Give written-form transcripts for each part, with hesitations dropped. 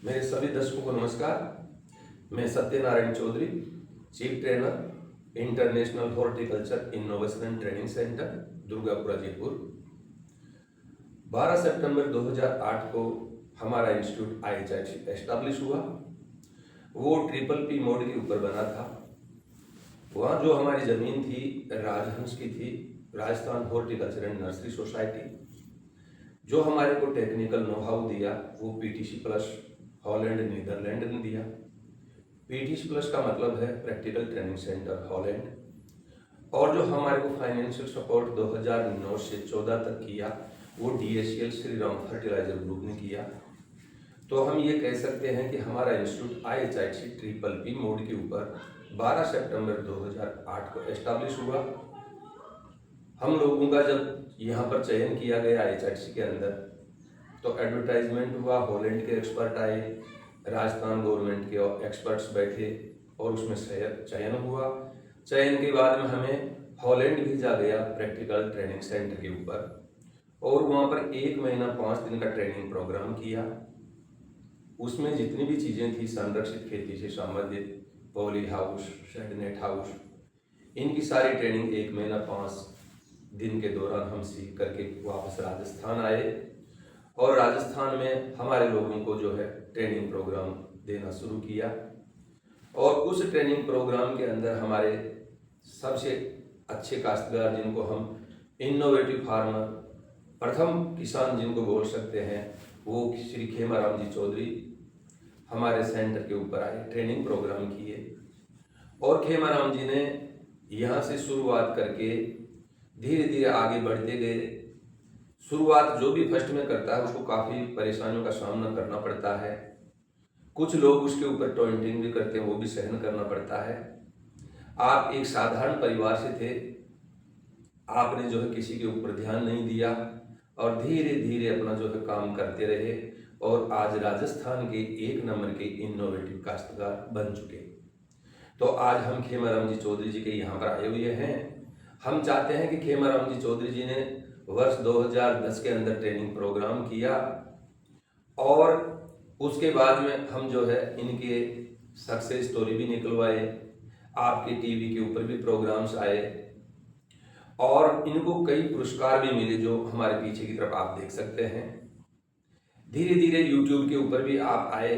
मेरे सभी दर्शकों को नमस्कार। मैं Satyanarayan Chaudhary, chief trainer, international horticulture innovation and training centre, Durgapura, Jaipur. 12 सितंबर 2008 को हमारा इंस्टीट्यूट IHIC एस्टैब्लिश हुआ। वो PPP मोड के ऊपर बना था। वहाँ जो हमारी ज़मीन थी राजहंस की थी, Rajasthan horticulture and nursery society. जो हमारे को टेक्निकल नो हाउ दिया वो PTC प्लस हॉलैंड नीदरलैंड ने दिया। PTC प्लस का मतलब है प्रैक्टिकल ट्रेनिंग सेंटर हॉलैंड। और जो हमारे को फाइनेंशियल सपोर्ट 2009 से 14 तक किया वो DACL Shri Ram fertiliser group ने किया। तो हम ये कह सकते हैं कि हमारा इंस्टीट्यूट IHIC PPP मोड के ऊपर 12 सितंबर 2008 को एस्टैब्लिश हुआ। हम लोगों का जब यहाँ पर चयन किया गया IHIC के अंदर तो एडवर्टाइजमेंट हुआ, हॉलैंड के एक्सपर्ट आए, राजस्थान गवर्नमेंट के एक्सपर्ट्स बैठे और उसमें चयन हुआ। चयन के बाद में हमें हॉलैंड भेजा गया प्रैक्टिकल ट्रेनिंग सेंटर के ऊपर और वहाँ पर 1 महीना 5 दिन का ट्रेनिंग प्रोग्राम किया। उसमें जितनी भी चीज़ें थी संरक्षित खेती से संबंधित, poly house, shade net house, इनकी सारी ट्रेनिंग 1 महीना 5 दिन के दौरान हम सीख करके वापस राजस्थान आए और राजस्थान में हमारे लोगों को जो है ट्रेनिंग प्रोग्राम देना शुरू किया। और उस ट्रेनिंग प्रोग्राम के अंदर हमारे सबसे अच्छे काश्तकार जिनको हम इनोवेटिव फार्मर, प्रथम किसान जिनको बोल सकते हैं, वो श्री खेमाराम जी चौधरी हमारे सेंटर के ऊपर आए, ट्रेनिंग प्रोग्राम किए। और खेमाराम जी ने यहाँ से शुरुआत करके धीरे धीरे आगे बढ़ते गए। शुरुआत जो भी फर्स्ट में करता है उसको काफ़ी परेशानियों का सामना करना पड़ता है। कुछ लोग उसके ऊपर टॉन्टिंग भी करते हैं, वो भी सहन करना पड़ता है। आप एक साधारण परिवार से थे, आपने जो है किसी के ऊपर ध्यान नहीं दिया और धीरे धीरे अपना जो है काम करते रहे और आज राजस्थान के 1 नंबर के इनोवेटिव काश्तकार बन चुके। तो आज हम खेमाराम जी चौधरी जी के यहाँ पर आए हुए हैं। हम चाहते हैं कि खेमाराम जी चौधरी जी ने वर्ष 2010 के अंदर ट्रेनिंग प्रोग्राम किया और उसके बाद में हम जो है इनके सक्सेस स्टोरी भी निकलवाए, आपके टीवी के ऊपर भी प्रोग्राम्स आए और इनको कई पुरस्कार भी मिले जो हमारे पीछे की तरफ आप देख सकते हैं। धीरे धीरे यूट्यूब के ऊपर भी आप आए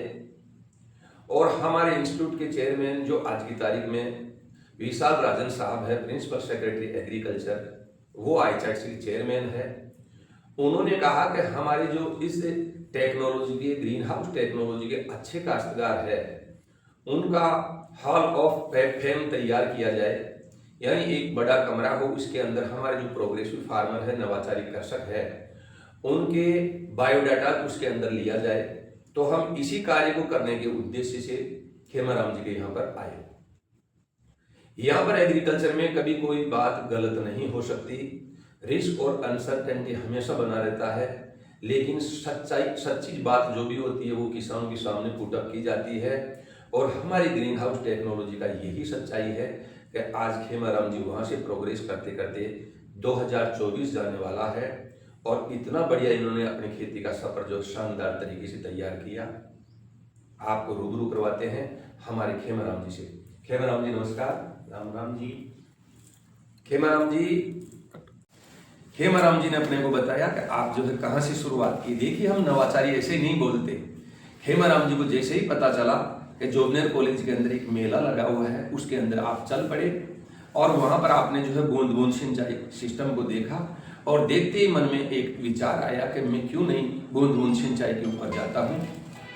और हमारे इंस्टीट्यूट के चेयरमैन जो आज की तारीख में विशाल राजन साहब है, प्रिंसिपल सेक्रेटरी एग्रीकल्चर, वो IHIC के चेयरमैन है। उन्होंने कहा कि हमारे जो इस टेक्नोलॉजी के, ग्रीन हाउस टेक्नोलॉजी के अच्छे काश्तकार है उनका हॉल ऑफ फेम तैयार किया जाए, यानी एक बड़ा कमरा हो, इसके अंदर हमारे जो प्रोग्रेसिव फार्मर है, नवाचारी कृषक है, उनके बायोडाटा उसके अंदर लिया जाए। तो हम इसी कार्य को करने के उद्देश्य से खेमाराम जी के यहाँ पर आए। यहाँ पर एग्रीकल्चर में कभी कोई बात गलत नहीं हो सकती, रिस्क और अनसर्टेनिटी हमेशा बना रहता है, लेकिन सच्ची बात जो भी होती है वो किसानों के सामने पुटअप की जाती है। और हमारी ग्रीन हाउस टेक्नोलॉजी का यही सच्चाई है कि आज खेमाराम जी वहाँ से प्रोग्रेस करते करते 2024 जाने वाला है और इतना बढ़िया इन्होंने अपनी खेती का सफर जो शानदार तरीके से तैयार किया। आपको रूबरू करवाते हैं हमारे खेमाराम जी से। खेमाराम जी नमस्कार। राम राम जी। खेमाराम जी ने अपने को बताया कि आप जो है कहाँ से शुरुआत की। देखिए हम नवाचारी ऐसे नहीं बोलते। खेमाराम जी को जैसे ही पता चला कि जोबनेर कॉलेज के अंदर एक मेला लगा हुआ है, उसके अंदर आप चल पड़े और वहाँ पर आपने जो है बूंद बूंद सिंचाई सिस्टम को देखा और देखते ही मन में एक विचार आया कि मैं क्यों नहीं बूंद बूंद सिंचाई के ऊपर जाता हूँ।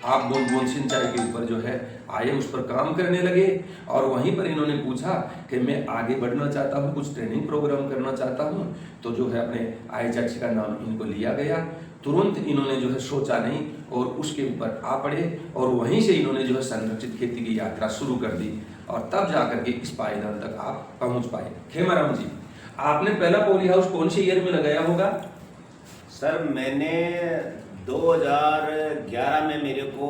आप बूंद बूंद सिंचाई के ऊपर जो है आए, उस पर काम करने लगे और वहीं पर इन्होंने पूछा कि मैं आगे बढ़ना चाहता हूँ, कुछ ट्रेनिंग प्रोग्राम करना चाहता हूँ। तो जो है अपने IHIC का नाम इनको लिया गया। तुरंत इन्होंने जो है सोचा नहीं और उसके ऊपर आ पड़े और वहीं से इन्होंने जो है संरक्षित खेती की यात्रा शुरू कर दी और तब जाकर के इस पायदान तक आप पहुँच पाए। खेमाराम जी, आपने पहला पॉली हाउस कौन से ईयर में लगाया होगा? सर मैंने 2011 में मेरे को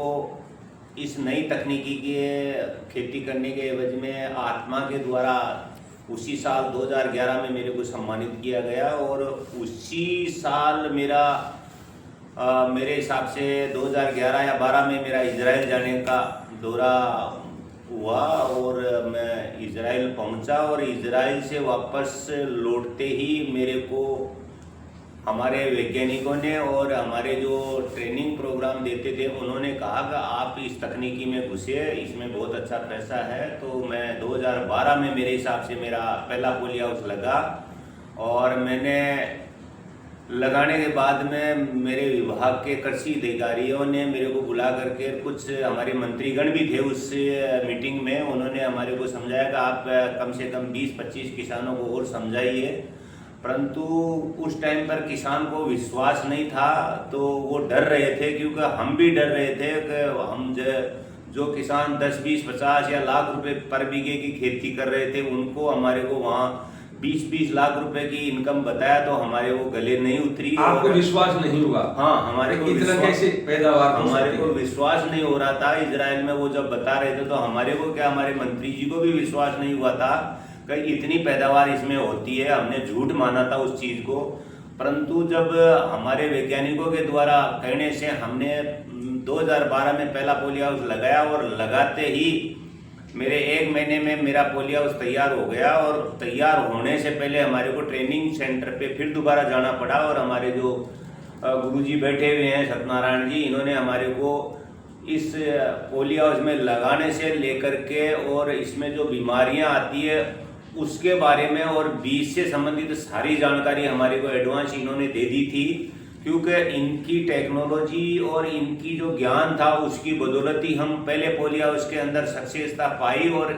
इस नई तकनीकी के खेती करने के एवज में आत्मा के द्वारा उसी साल 2011 में मेरे को सम्मानित किया गया और उसी साल मेरा मेरे हिसाब से 2011 या 12 में मेरा इजराइल जाने का दौरा हुआ और मैं इजराइल पहुंचा और इजराइल से वापस लौटते ही मेरे को हमारे वैज्ञानिकों ने और हमारे जो ट्रेनिंग प्रोग्राम देते थे उन्होंने कहा कि आप इस तकनीकी में घुसे, इसमें बहुत अच्छा पैसा है। तो मैं 2012 में मेरे हिसाब से मेरा पहला पोलियो हाउस लगा और मैंने लगाने के बाद में मेरे विभाग के कृषि अधिकारियों ने मेरे को बुला करके, कुछ हमारे मंत्रीगण भी थे उस मीटिंग में, उन्होंने हमारे को समझाया कि आप कम से कम 20-25 किसानों को और समझाइए। परंतु उस टाइम पर किसान को विश्वास नहीं था, तो वो डर रहे थे, क्योंकि हम भी डर रहे थे कि हम जो किसान 10, 20, 50 या लाख रुपए पर बीघे की खेती कर रहे थे, उनको हमारे को वहाँ 20-20 लाख रुपए की इनकम बताया तो हमारे वो गले नहीं उतरी। आपको विश्वास नहीं हुआ? हाँ, हमारे को इतना कैसे पैदावार, हमारे को विश्वास नहीं हो रहा था। इजराइल में वो जब बता रहे थे तो हमारे को क्या, हमारे मंत्री जी को भी विश्वास नहीं हुआ था कि इतनी पैदावार इसमें होती है। हमने झूठ माना था उस चीज को। परंतु जब हमारे वैज्ञानिकों के द्वारा कहने से हमने 2012 में पहला पोलियो हाउस लगाया और लगाते ही मेरे 1 महीने में मेरा पोलियो हाउस तैयार हो गया। और तैयार होने से पहले हमारे को ट्रेनिंग सेंटर पे फिर दोबारा जाना पड़ा और हमारे जो गुरुजी बैठे हुए हैं सत्यनारायण जी, इन्होंने हमारे को इस पोलियो हाउस में लगाने से लेकर के और इसमें जो बीमारियां आती है उसके बारे में और बीज से संबंधित सारी जानकारी हमारे को एडवांस इन्होंने दे दी थी, क्योंकि इनकी टेक्नोलॉजी और इनकी जो ज्ञान था उसकी बदौलत ही हम पहले पोलियो हाउस के अंदर सक्सेसता पाई। और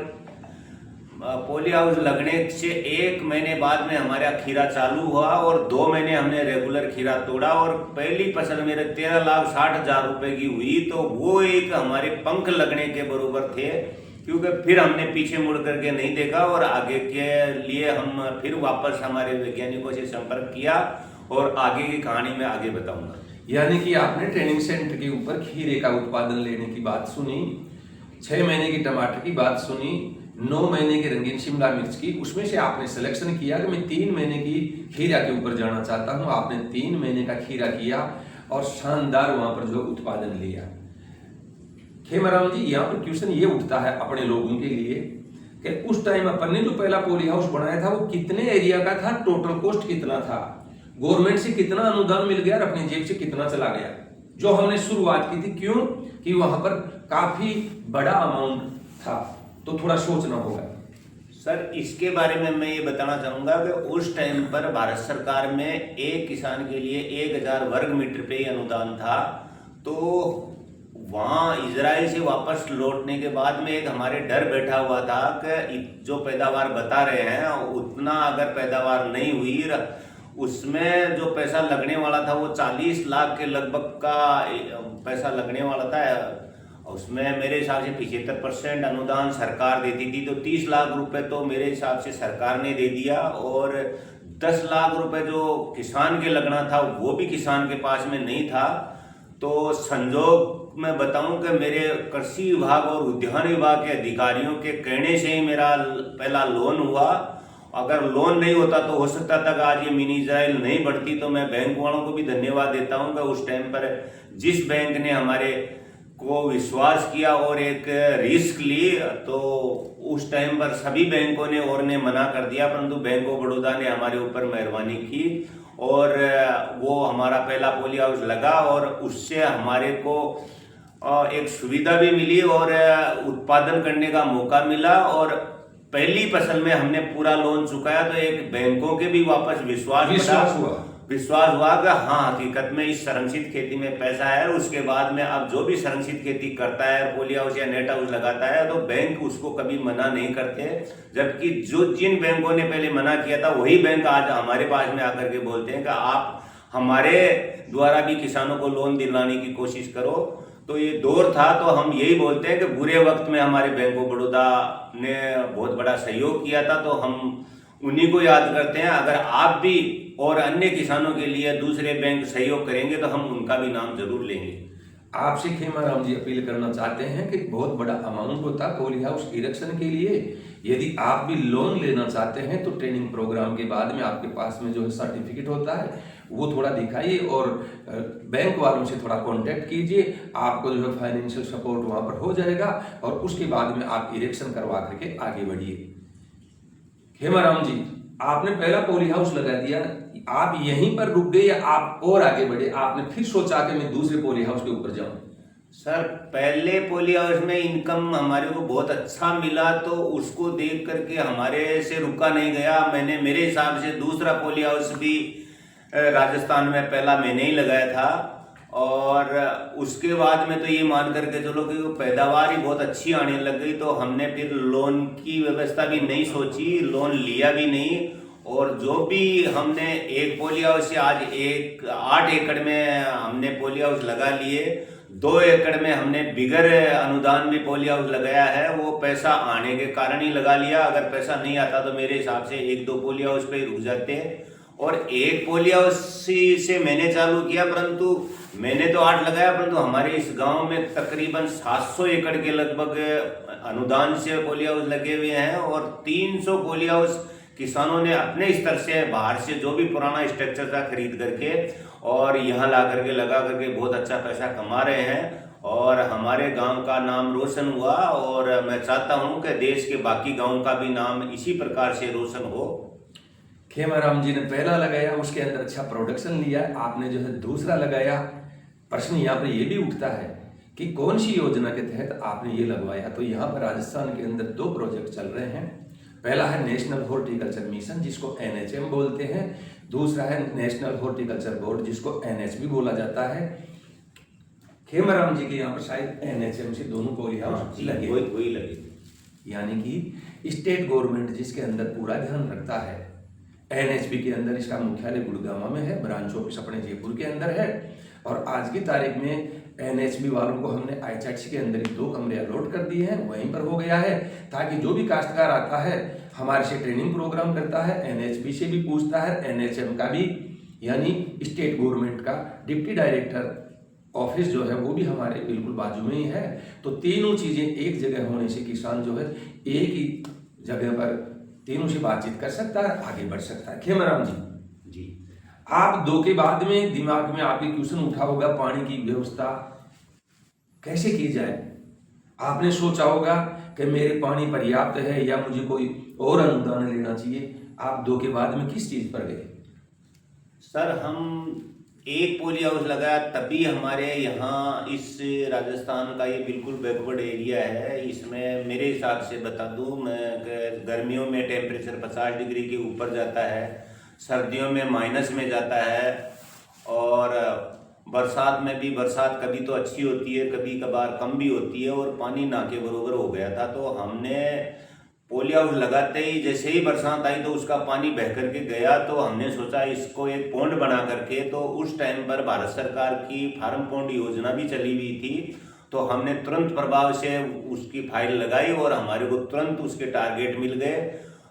पोलियो हाउस लगने से 1 महीने बाद में हमारा खीरा चालू हुआ और 2 महीने हमने रेगुलर खीरा तोड़ा और पहली फसल मेरे 13,60,000 रुपए की हुई। तो वो एक हमारे पंख लगने के बराबर थे, क्योंकि फिर हमने पीछे मुड़ करके नहीं देखा और आगे के लिए हम फिर वापस हमारे वैज्ञानिकों से संपर्क किया और आगे की कहानी मैं आगे बताऊंगा। यानी कि आपने ट्रेनिंग सेंटर के ऊपर खीरे का उत्पादन लेने की बात सुनी, 6 महीने की टमाटर की बात सुनी, 9 महीने की रंगीन शिमला मिर्च की, उसमें से आपने सिलेक्शन किया कि मैं 3 महीने की खीरा के ऊपर जाना चाहता हूं। आपने 3 महीने का खीरा किया और शानदार वहां पर जो उत्पादन लिया। खेमाराम जी, यहाँ पर क्वेश्चन ये उठता है अपने लोगों के लिए कि उस टाइम अपन ने जो पहला पोलियो हाउस बनाया था वो कितने एरिया का था, टोटल कॉस्ट कितना था, गवर्नमेंट से कितना अनुदान मिल गया और अपनी जेब से कितना चला गया जो हमने शुरुआत की थी? क्यों कि वहां पर काफी बड़ा अमाउंट था, तो थोड़ा सोचना होगा। सर, इसके बारे में मैं ये बताना चाहूंगा कि उस टाइम पर भारत सरकार में एक किसान के लिए 1000 वर्ग मीटर पे अनुदान था। तो वहाँ इजराइल से वापस लौटने के बाद में एक हमारे डर बैठा हुआ था कि जो पैदावार बता रहे हैं उतना अगर पैदावार नहीं हुई, उसमें जो पैसा लगने वाला था वो 40 लाख के लगभग का पैसा लगने वाला था। उसमें मेरे हिसाब से 75% अनुदान सरकार देती थी, तो 30 लाख रुपए तो मेरे हिसाब से सरकार ने दे दिया और 10 लाख रुपए जो किसान के लगना था वो भी किसान के पास में नहीं था। तो संजोग मैं बताऊं कि मेरे कृषि विभाग और उद्यान विभाग के अधिकारियों के कहने से ही मेरा पहला लोन हुआ। अगर लोन नहीं होता तो हो सकता था कि आज ये मिनी इजराइल नहीं बढ़ती। तो मैं बैंक वालों को भी धन्यवाद देता हूं कि उस टाइम पर जिस बैंक ने हमारे को विश्वास किया और एक रिस्क ली, तो उस टाइम पर सभी बैंकों ने और ने मना कर दिया, परंतु बैंक ऑफ बड़ौदा ने हमारे ऊपर मेहरबानी की और वो हमारा पहला पोलियो हाउस लगा और उससे हमारे को एक सुविधा भी मिली और उत्पादन करने का मौका मिला और पहली फसल में हमने पूरा लोन चुकाया। तो एक बैंकों के भी वापस विश्वास हुआ कि हाँ, हकीकत में इस संरक्षित खेती में पैसा है। उसके बाद में अब जो भी संरक्षित खेती करता है, पोलियो हाउस या नेट हाउस लगाता है, तो बैंक उसको कभी मना नहीं करते। जबकि जिन बैंकों ने पहले मना किया था वही बैंक आज हमारे पास में आकर के बोलते हैं कि आप हमारे द्वारा भी किसानों को लोन दिलाने की कोशिश करो। तो ये दौर था, तो हम यही बोलते हैं कि बुरे वक्त में हमारे बैंक ऑफ बड़ौदा ने बहुत बड़ा सहयोग किया था, तो हम उन्हीं को याद करते हैं। अगर आप भी और अन्य किसानों के लिए दूसरे बैंक सहयोग करेंगे तो हम उनका भी नाम जरूर लेंगे। आपसे खेमाराम जी अपील करना चाहते हैं कि बहुत बड़ा अमाउंट होता है पोलियो हाउस इरेक्शन के लिए। यदि आप भी लोन लेना चाहते हैं तो ट्रेनिंग प्रोग्राम के बाद में आपके पास में जो है सर्टिफिकेट होता है वो थोड़ा दिखाइए और बैंक वालों से थोड़ा कांटेक्ट कीजिए, आपको जो है फाइनेंशियल सपोर्ट वहाँ पर हो जाएगा और उसके बाद में आप इरेक्शन करवा करके आगे बढ़िए। खेमाराम जी, आपने पहला पॉली हाउस लगा दिया, आप यहीं पर रुक गए या आप और आगे बढ़े? आपने फिर सोचा कि मैं दूसरे पॉली हाउस के ऊपर जाऊं? सर, पहले पॉली हाउस में इनकम हमारे को बहुत अच्छा मिला, तो उसको देख करके हमारे से रुका नहीं गया। मैंने मेरे हिसाब से दूसरा पॉली हाउस भी राजस्थान में पहला मैंने ही लगाया था, और उसके बाद में तो ये मान करके चलो कि पैदावार ही बहुत अच्छी आने लग गई, तो हमने फिर लोन की व्यवस्था भी नहीं सोची, लोन लिया भी नहीं। और जो भी हमने एक पॉली हाउस से आज 8 एकड़ में हमने पॉली हाउस लगा लिए, 2 एकड़ में हमने बिगर अनुदान भी पॉली हाउस लगाया है। वो पैसा आने के कारण ही लगा लिया, अगर पैसा नहीं आता तो मेरे हिसाब से 1-2 पॉली हाउस पे ही रुक जाते हैं। और एक पॉली हाउस से मैंने चालू किया, परंतु मैंने तो 8 लगाया, परंतु हमारे इस गांव में तकरीबन 700 एकड़ के लगभग अनुदान से पॉली हाउस लगे हुए हैं, और 300 पॉली हाउस किसानों ने अपने स्तर से बाहर से जो भी पुराना स्ट्रक्चर था खरीद करके और यहाँ ला करके लगा करके बहुत अच्छा पैसा कमा रहे हैं, और हमारे गांव का नाम रोशन हुआ। और मैं चाहता हूं कि देश के बाकी गांव का भी नाम इसी प्रकार से रोशन हो। खेमाराम जी ने पहला लगाया, उसके अंदर अच्छा प्रोडक्शन लिया, आपने जो है दूसरा लगाया। प्रश्न यहाँ पर ये भी उठता है कि कौन सी योजना के तहत आपने ये लगवाया? तो यहाँ पर राजस्थान के अंदर 2 प्रोजेक्ट चल रहे हैं। पहला है नेशनल हॉर्टिकल्चर मिशन, जिसको NHM बोलते हैं। दूसरा है नेशनल हॉर्टिकल्चर बोर्ड, जिसको NH भी बोला जाता है। खेमाराम जी के यहाँ पर शायद NHM से दोनों पॉली हाउस लगे, वही लगे, यानी कि स्टेट गवर्नमेंट जिसके अंदर पूरा ध्यान रखता है। NHP के अंदर इसका मुख्यालय गुड़गांव में है, ब्रांच ऑफिस अपने जयपुर के अंदर है। और आज की तारीख में NHP वालों को हमने IHRC के अंदर ही 2 कमरे अलॉट कर दिए हैं, वहीं पर हो गया है, ताकि जो भी काश्तकार आता है हमारे से ट्रेनिंग प्रोग्राम करता है, NHP से भी पूछता है, NHM का भी, यानी स्टेट गवर्नमेंट का डिप्टी डायरेक्टर ऑफिस जो है वो भी हमारे बिल्कुल बाजू में ही है। तो तीनों चीजें एक जगह होने से किसान जो है एक ही जगह पर तीनों से बातचीत कर सकता है, आगे बढ़ सकता है। खेमाराम जी, आप 2 के बाद में दिमाग में आपके क्वेश्चन उठा होगा, पानी की व्यवस्था कैसे की जाए? आपने सोचा होगा कि मेरे पानी पर्याप्त है या मुझे कोई और अनुदान लेना चाहिए। आप 2 के बाद में किस चीज पर गए? सर, हम एक पॉली हाउस लगाया, तभी हमारे यहाँ इस राजस्थान का ये बिल्कुल बैकवर्ड एरिया है। इसमें मेरे हिसाब से बता दूं मैं, गर्मियों में टेम्परेचर 50 डिग्री के ऊपर जाता है, सर्दियों में माइनस में जाता है, और बरसात में भी बरसात कभी तो अच्छी होती है, कभी कभार कम भी होती है, और पानी ना के बराबर हो गया था। तो हमने पॉली हाउस लगाते ही जैसे ही बरसात आई तो उसका पानी बह करके गया, तो हमने सोचा इसको एक पॉन्ड बना करके, तो उस टाइम पर भारत सरकार की फार्म पॉन्ड योजना भी चली हुई थी, तो हमने तुरंत प्रभाव से उसकी फाइल लगाई और हमारे को तुरंत उसके टारगेट मिल गए।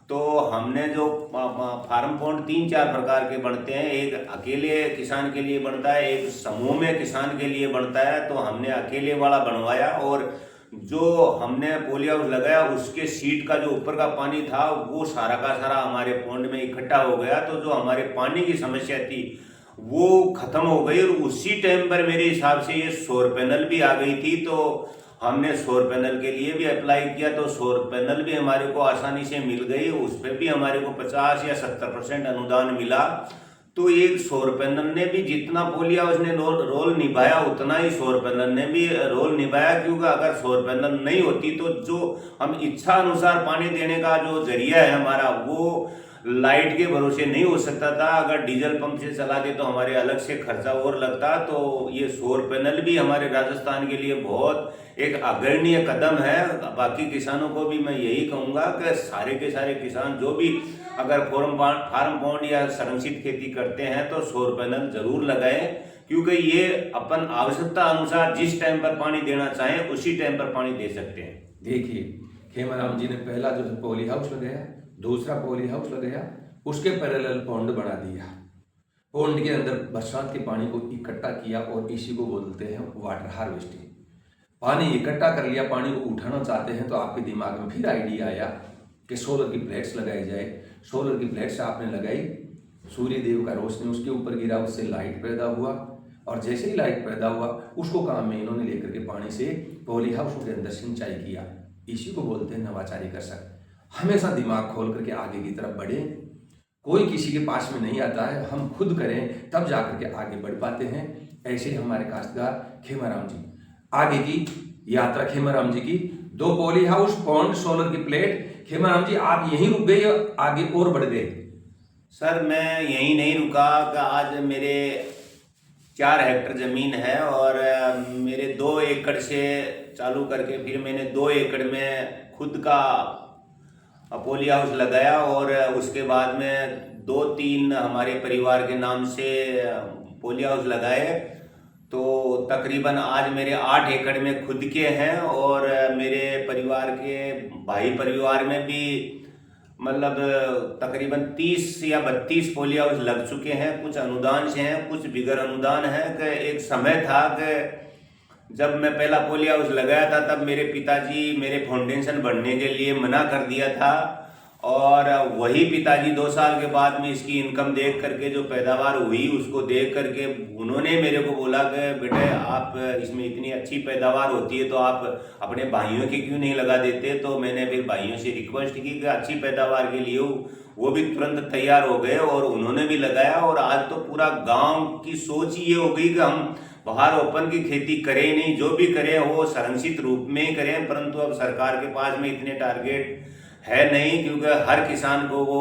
तो हमने जो फार्म पॉन्ड 3-4 प्रकार के बनते हैं, एक अकेले किसान के लिए बनता है, एक समूह में किसान के लिए बनता है, तो हमने अकेले वाला बनवाया, और जो हमने पॉली हाउस लगाया उसके सीट का जो ऊपर का पानी था वो सारा का सारा हमारे पॉन्ड में इकट्ठा हो गया। तो जो हमारे पानी की समस्या थी वो खत्म हो गई, और उसी टाइम पर मेरे हिसाब से ये सौर पैनल भी आ गई थी। तो हमने सौर पैनल के लिए भी अप्लाई किया, तो सौर पैनल भी हमारे को आसानी से मिल गई, उस पर भी हमारे को 50 या 70% अनुदान मिला। तो एक सौर पैनल ने भी जितना पॉली हाउस ने रोल निभाया उतना ही सौर पैनल ने भी रोल निभाया, क्योंकि अगर सौर पैनल नहीं होती तो जो हम इच्छा अनुसार पानी देने का जो जरिया है हमारा, वो लाइट के भरोसे नहीं हो सकता था। अगर डीजल पंप से चलाते तो हमारे अलग से खर्चा और लगता। तो ये सौर पैनल भी हमारे राजस्थान के लिए बहुत एक अग्रणीय कदम है। बाकी किसानों को भी मैं यही कहूँगा कि सारे के सारे किसान जो भी अगर फार्म पॉन्ड या संरक्षित खेती करते हैं तो सौर पैनल जरूर लगाएं, क्योंकि ये अपन आवश्यकता अनुसार जिस टाइम पर पानी देना चाहें उसी टाइम पर पानी दे सकते हैं। देखिए, खेमाराम जी ने पहला जो है पॉली हाउस लगाया, दूसरा पॉली हाउस लगाया, उसके पैरेलल पॉन्ड बना दिया, पॉन्ड के अंदर बरसात के पानी को इकट्ठा किया और इसी को बोलते हैं वाटर हार्वेस्टिंग। पानी इकट्ठा कर लिया, पानी को उठाना चाहते हैं तो आपके दिमाग में फिर आइडिया आया कि सोलर की प्लेट्स लगाई जाए। सोलर की प्लेट्स आपने लगाई, सूर्य देव का रोशनी उसके ऊपर गिरा, उससे लाइट पैदा हुआ, और जैसे ही लाइट पैदा हुआ उसको काम में इन्होंने लेकर के पानी से पॉली हाउस के अंदर सिंचाई किया। इसी को बोलते हैं नवाचारी कर सकते। हमेशा दिमाग खोल करके आगे की तरफ बढ़े, कोई किसी के पास में नहीं आता है, हम खुद करें तब जाकर के आगे बढ़ पाते हैं। ऐसे ही हमारे काश्तकार खेमाराम जी, आगे की यात्रा खेमाराम जी की 2 पॉली हाउस, पॉन्ड, सोलर की प्लेट। खेमाराम जी आप यहीं रुक गए या आगे और बढ़ गए? सर मैं यहीं नहीं रुका कि आज मेरे 4 हेक्टर ज़मीन है और मेरे 2 एकड़ से चालू करके फिर मैंने 2 एकड़ में खुद का पॉली हाउस लगाया और उसके बाद में 2-3 हमारे परिवार के नाम से पॉली हाउस लगाए। तो तकरीबन आज मेरे 8 एकड़ में खुद के हैं और मेरे परिवार के भाई परिवार में भी मतलब तकरीबन 30 या 32 पॉली हाउस लग चुके हैं। कुछ अनुदान से हैं, कुछ बिगर अनुदान है। कि एक समय था कि जब मैं पहला पॉली हाउस लगाया था तब मेरे पिताजी मेरे फाउंडेशन बढ़ने के लिए मना कर दिया था, और वही पिताजी 2 साल के बाद में इसकी इनकम देख करके जो पैदावार हुई उसको देख करके उन्होंने मेरे को बोला कि बेटे आप इसमें इतनी अच्छी पैदावार होती है तो आप अपने भाइयों के क्यों नहीं लगा देते। तो मैंने फिर भाइयों से रिक्वेस्ट की कि अच्छी पैदावार के लिए वो भी तुरंत तैयार हो गए और उन्होंने भी लगाया। और आज तो पूरा गाँव की सोच ये हो गई कि हम बाहर ओपन की खेती करें नहीं, जो भी करें वो संरक्षित रूप में ही करें। परंतु अब सरकार के पास में इतने टारगेट है नहीं क्योंकि हर किसान को वो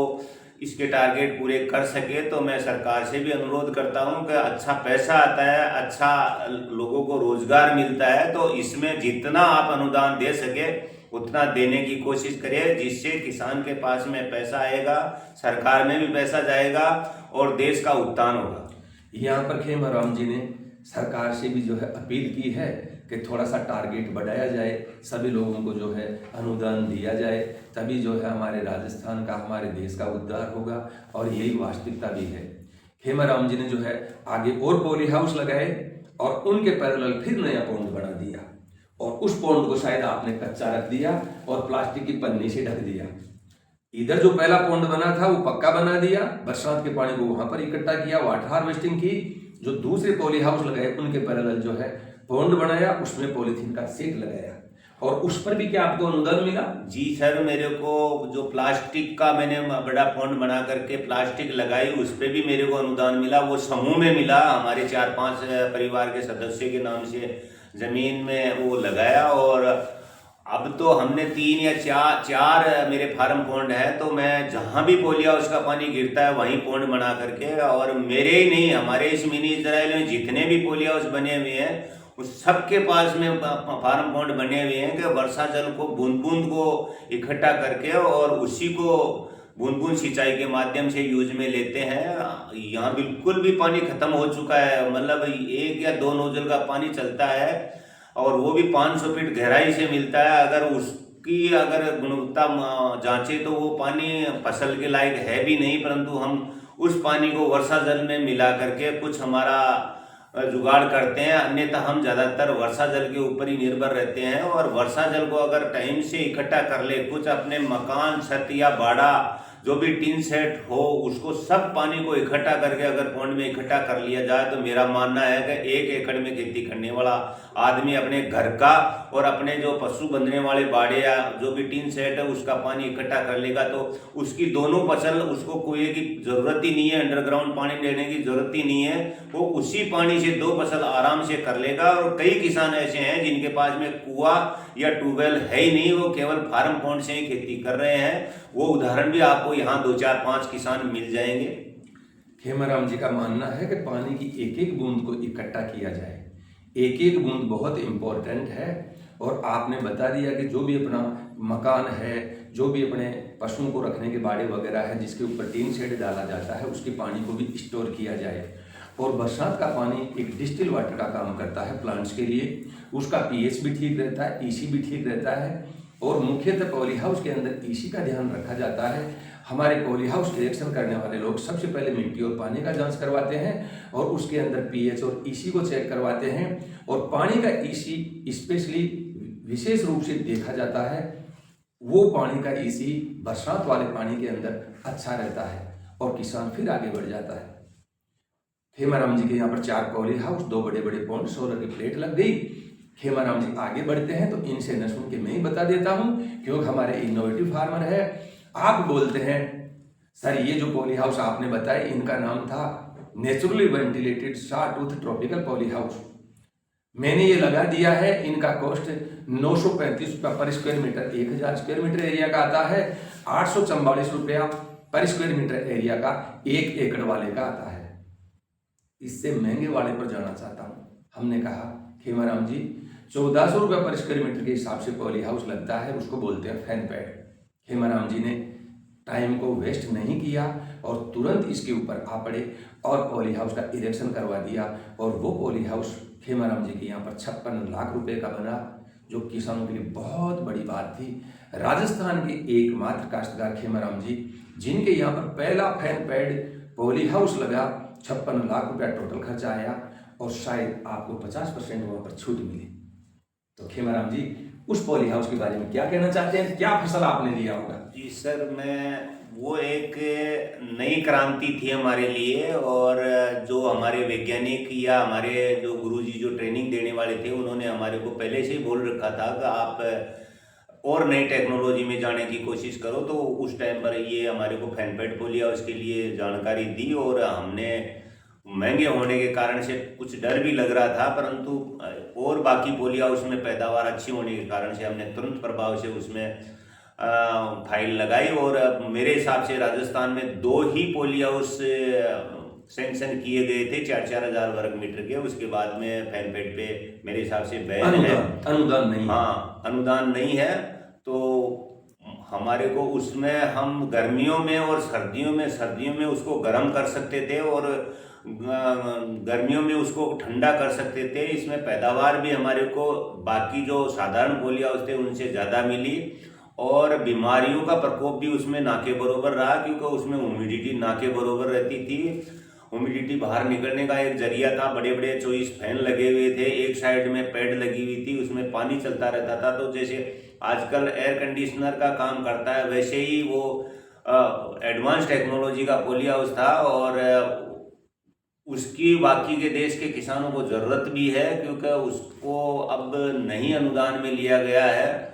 इसके टारगेट पूरे कर सके। तो मैं सरकार से भी अनुरोध करता हूं कि अच्छा पैसा आता है, अच्छा लोगों को रोजगार मिलता है, तो इसमें जितना आप अनुदान दे सके उतना देने की कोशिश करें, जिससे किसान के पास में पैसा आएगा, सरकार में भी पैसा जाएगा और देश का उत्थान होगा। यहाँ पर खेमाराम जी ने सरकार से भी जो है अपील की है कि थोड़ा सा टारगेट बढ़ाया जाए, सभी लोगों को जो है अनुदान दिया जाए, तभी जो है हमारे राजस्थान का, हमारे देश का उद्धार होगा। और यही वास्तविकता भी है। खेमाराम जी ने जो है आगे और पॉली हाउस लगाए और उनके पैरेलल फिर नया पॉन्ड बना दिया, और उस पॉन्ड को शायद आपने कच्चा रख दिया और प्लास्टिक की पन्नी से ढक दिया। इधर जो पहला पॉन्ड बना था वो पक्का बना दिया, बरसात के पानी को वहां पर इकट्ठा किया, वाटर हार्वेस्टिंग की। जो दूसरे पॉली हाउस लगाए उनके पैरेलल जो है पॉन्ड बनाया, उसमें पॉलीथीन का सेट लगाया। और उस पर भी क्या आपको अनुदान मिला? जी सर, मेरे को जो प्लास्टिक का मैंने बड़ा पॉन्ड बना करके प्लास्टिक लगाई उस पर भी मेरे को अनुदान मिला। वो समूह में मिला, हमारे 4-5 परिवार के सदस्य के नाम से जमीन में वो लगाया। और अब तो हमने 3 या 4 मेरे फार्म पॉन्ड है, तो मैं जहाँ भी पॉली हाउस का पानी गिरता है वहीं पॉन्ड बना करके, और मेरे ही नहीं हमारे इस मिनी इजराइल में जितने भी पॉली हाउस बने हुए हैं उस सबके पास में फार्म पॉन्ड बने हुए हैं कि वर्षा जल को बूंद बूंद को इकट्ठा करके और उसी को बूंद बूंद सिंचाई के माध्यम से यूज में लेते हैं। यहाँ बिल्कुल भी पानी खत्म हो चुका है, मतलब 1 या 2 नोजल का पानी चलता है और वो भी 500 फीट गहराई से मिलता है। अगर उसकी गुणवत्ता जांचे तो वो पानी फसल के लायक है भी नहीं, परंतु हम उस पानी को वर्षा जल में मिला करके कुछ हमारा जुगाड़ करते हैं। अन्यथा हम ज़्यादातर वर्षा जल के ऊपर ही निर्भर रहते हैं, और वर्षा जल को अगर टाइम से इकट्ठा कर ले, कुछ अपने मकान, छत या बाड़ा जो भी टीन सेट हो उसको सब पानी को इकट्ठा करके अगर पॉन्ड में इकट्ठा कर लिया जाए तो मेरा मानना है कि 1 एकड़ में खेती करने वाला आदमी अपने घर का और अपने जो पशु बंधने वाले बाड़े या जो भी टीन सेट है उसका पानी इकट्ठा कर लेगा तो उसकी दोनों फसल, उसको कुएं की जरूरत ही नहीं है, अंडरग्राउंड पानी देने की जरूरत ही नहीं है, वो उसी पानी से 2 फसल आराम से कर लेगा। और कई किसान ऐसे हैं जिनके पास में कुआं या ट्यूबवेल है ही नहीं, वो केवल फार्म पॉन्ड से ही खेती कर रहे हैं। वो उदाहरण भी आपको यहाँ 2-4-5 किसान मिल जाएंगे। खेमाराम जी का मानना है कि पानी की एक एक बूंद को इकट्ठा किया जाए, एक एक बूंद बहुत इम्पोर्टेंट है। और आपने बता दिया कि जो भी अपना मकान है, जो भी अपने पशुओं को रखने के बाड़े वगैरह है जिसके ऊपर टीन शेड डाला जाता है उसके पानी को भी स्टोर किया जाए। और बरसात का पानी एक डिस्टिल वाटर का काम करता है प्लांट्स के लिए, उसका पीएच भी ठीक रहता है, ईसी भी ठीक रहता है। और मुख्यतः पॉली हाउस के अंदर ईसी का ध्यान रखा जाता है। हमारे पॉली हाउस इरेक्शन करने वाले लोग सबसे पहले मिट्टी और पानी का जांच करवाते हैं और उसके अंदर पीएच और ईसी को चेक करवाते हैं। और पानी का ईसी स्पेशली विशेष रूप से देखा जाता है, वो पानी का ईसी बरसात वाले पानी के अंदर अच्छा रहता है। और किसान फिर आगे बढ़ जाता है। खेमाराम जी के यहाँ पर 4 पॉली हाउस, 2 बड़े बड़े पॉन्ड, सोलर की प्लेट लग गई। खेमाराम जी आगे बढ़ते हैं तो इनसे न सुन के मैं ही बता देता हूँ, क्योंकि हमारे इनोवेटिव फार्मर है। आप बोलते हैं सर ये जो पॉली हाउस आपने बताए इनका नाम था naturally ventilated sawtooth tropical poly house. मैंने ये लगा दिया है, इनका कॉस्ट 935 रुपया per square metre, 1000 square metre area का आता है। 844 रुपया पर स्क्वायर मीटर एरिया का 1 एकड़ वाले का आता है। इससे महंगे वाले पर जाना चाहता हूँ। हमने कहा खेमाराम जी 1400 रुपया पर स्क्वायर मीटर के हिसाब से पॉली हाउस लगता है, उसको बोलते हैं फैन पैड। खेमाराम जी ने टाइम को वेस्ट नहीं किया और तुरंत इसके ऊपर आ पड़े और पॉली हाउस का इरेक्शन करवा दिया। और वो पॉली हाउस खेमाराम जी के यहाँ पर 56 लाख रुपए का बना, जो किसानों के लिए बहुत बड़ी बात थी। राजस्थान के एकमात्र काश्तकार खेमाराम जी, जिनके यहाँ पर पहला फैन पैड पॉली हाउस लगा, 56 लाख रुपया टोटल खर्चा आया और शायद आपको 50% वहाँ पर छूट मिली। तो खेमाराम जी उस पॉली हाउस के बारे में क्या कहना चाहते हैं? क्या फसल आपने लिया होगा? जी सर, वो एक नई क्रांति थी हमारे लिए, और जो हमारे वैज्ञानिक या हमारे जो गुरुजी जो ट्रेनिंग देने वाले थे उन्होंने हमारे को पहले से ही बोल रखा था कि आप और नई टेक्नोलॉजी में जाने की कोशिश करो। तो उस टाइम पर ये हमारे को फैन पैड पोलिया उसके लिए जानकारी दी, और हमने महंगे होने के कारण से कुछ डर भी लग रहा था, परंतु और बाकी पोलिया उसमें पैदावार अच्छी होने के कारण से हमने तुरंत प्रभाव से उसमें फाइल लगाई। और मेरे हिसाब से राजस्थान में 2 ही पोलिया उस सैंक्शन किए गए थे 4-4 हज़ार वर्ग मीटर के। उसके बाद में फैन पैड पे मेरे हिसाब से बैन है, अनुदान नहीं। हाँ, अनुदान नहीं है। तो हमारे को उसमें हम गर्मियों में और सर्दियों में उसको गर्म कर सकते थे और गर्मियों में उसको ठंडा कर सकते थे। इसमें पैदावार भी हमारे को बाकी जो साधारण पोलिया थे उनसे ज़्यादा मिली, और बीमारियों का प्रकोप भी उसमें ना के बरोबर रहा, क्योंकि उसमें ह्यूमिडिटी ना के बरोबर रहती थी। ह्यूमिडिटी बाहर निकलने का एक जरिया था। बड़े बड़े 24 फैन लगे हुए थे, एक साइड में पैड लगी हुई थी, उसमें पानी चलता रहता था। तो जैसे आजकल एयर कंडीशनर का काम करता है, वैसे ही वो एडवांस टेक्नोलॉजी का पोलिया हाउस था, और उसकी बाकी के देश के किसानों को ज़रूरत भी है, क्योंकि उसको अब नहीं अनुदान में लिया गया है।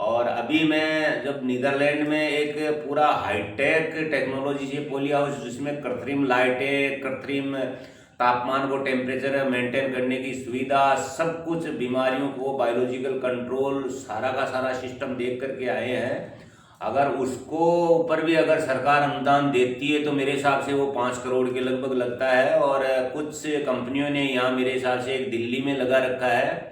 और अभी मैं जब नीदरलैंड में एक पूरा हाईटेक टेक्नोलॉजी से पोलिया हाउस, जिसमें कृत्रिम लाइटें, कृत्रिम तापमान को टेम्परेचर मेंटेन करने की सुविधा, सब कुछ, बीमारियों को बायोलॉजिकल कंट्रोल, सारा का सारा सिस्टम देख करके आए हैं। अगर उसको ऊपर भी अगर सरकार अनुदान देती है तो मेरे हिसाब से वो 5 करोड़ के लगभग लगता है। और कुछ कंपनियों ने यहाँ मेरे हिसाब से एक दिल्ली में लगा रखा है,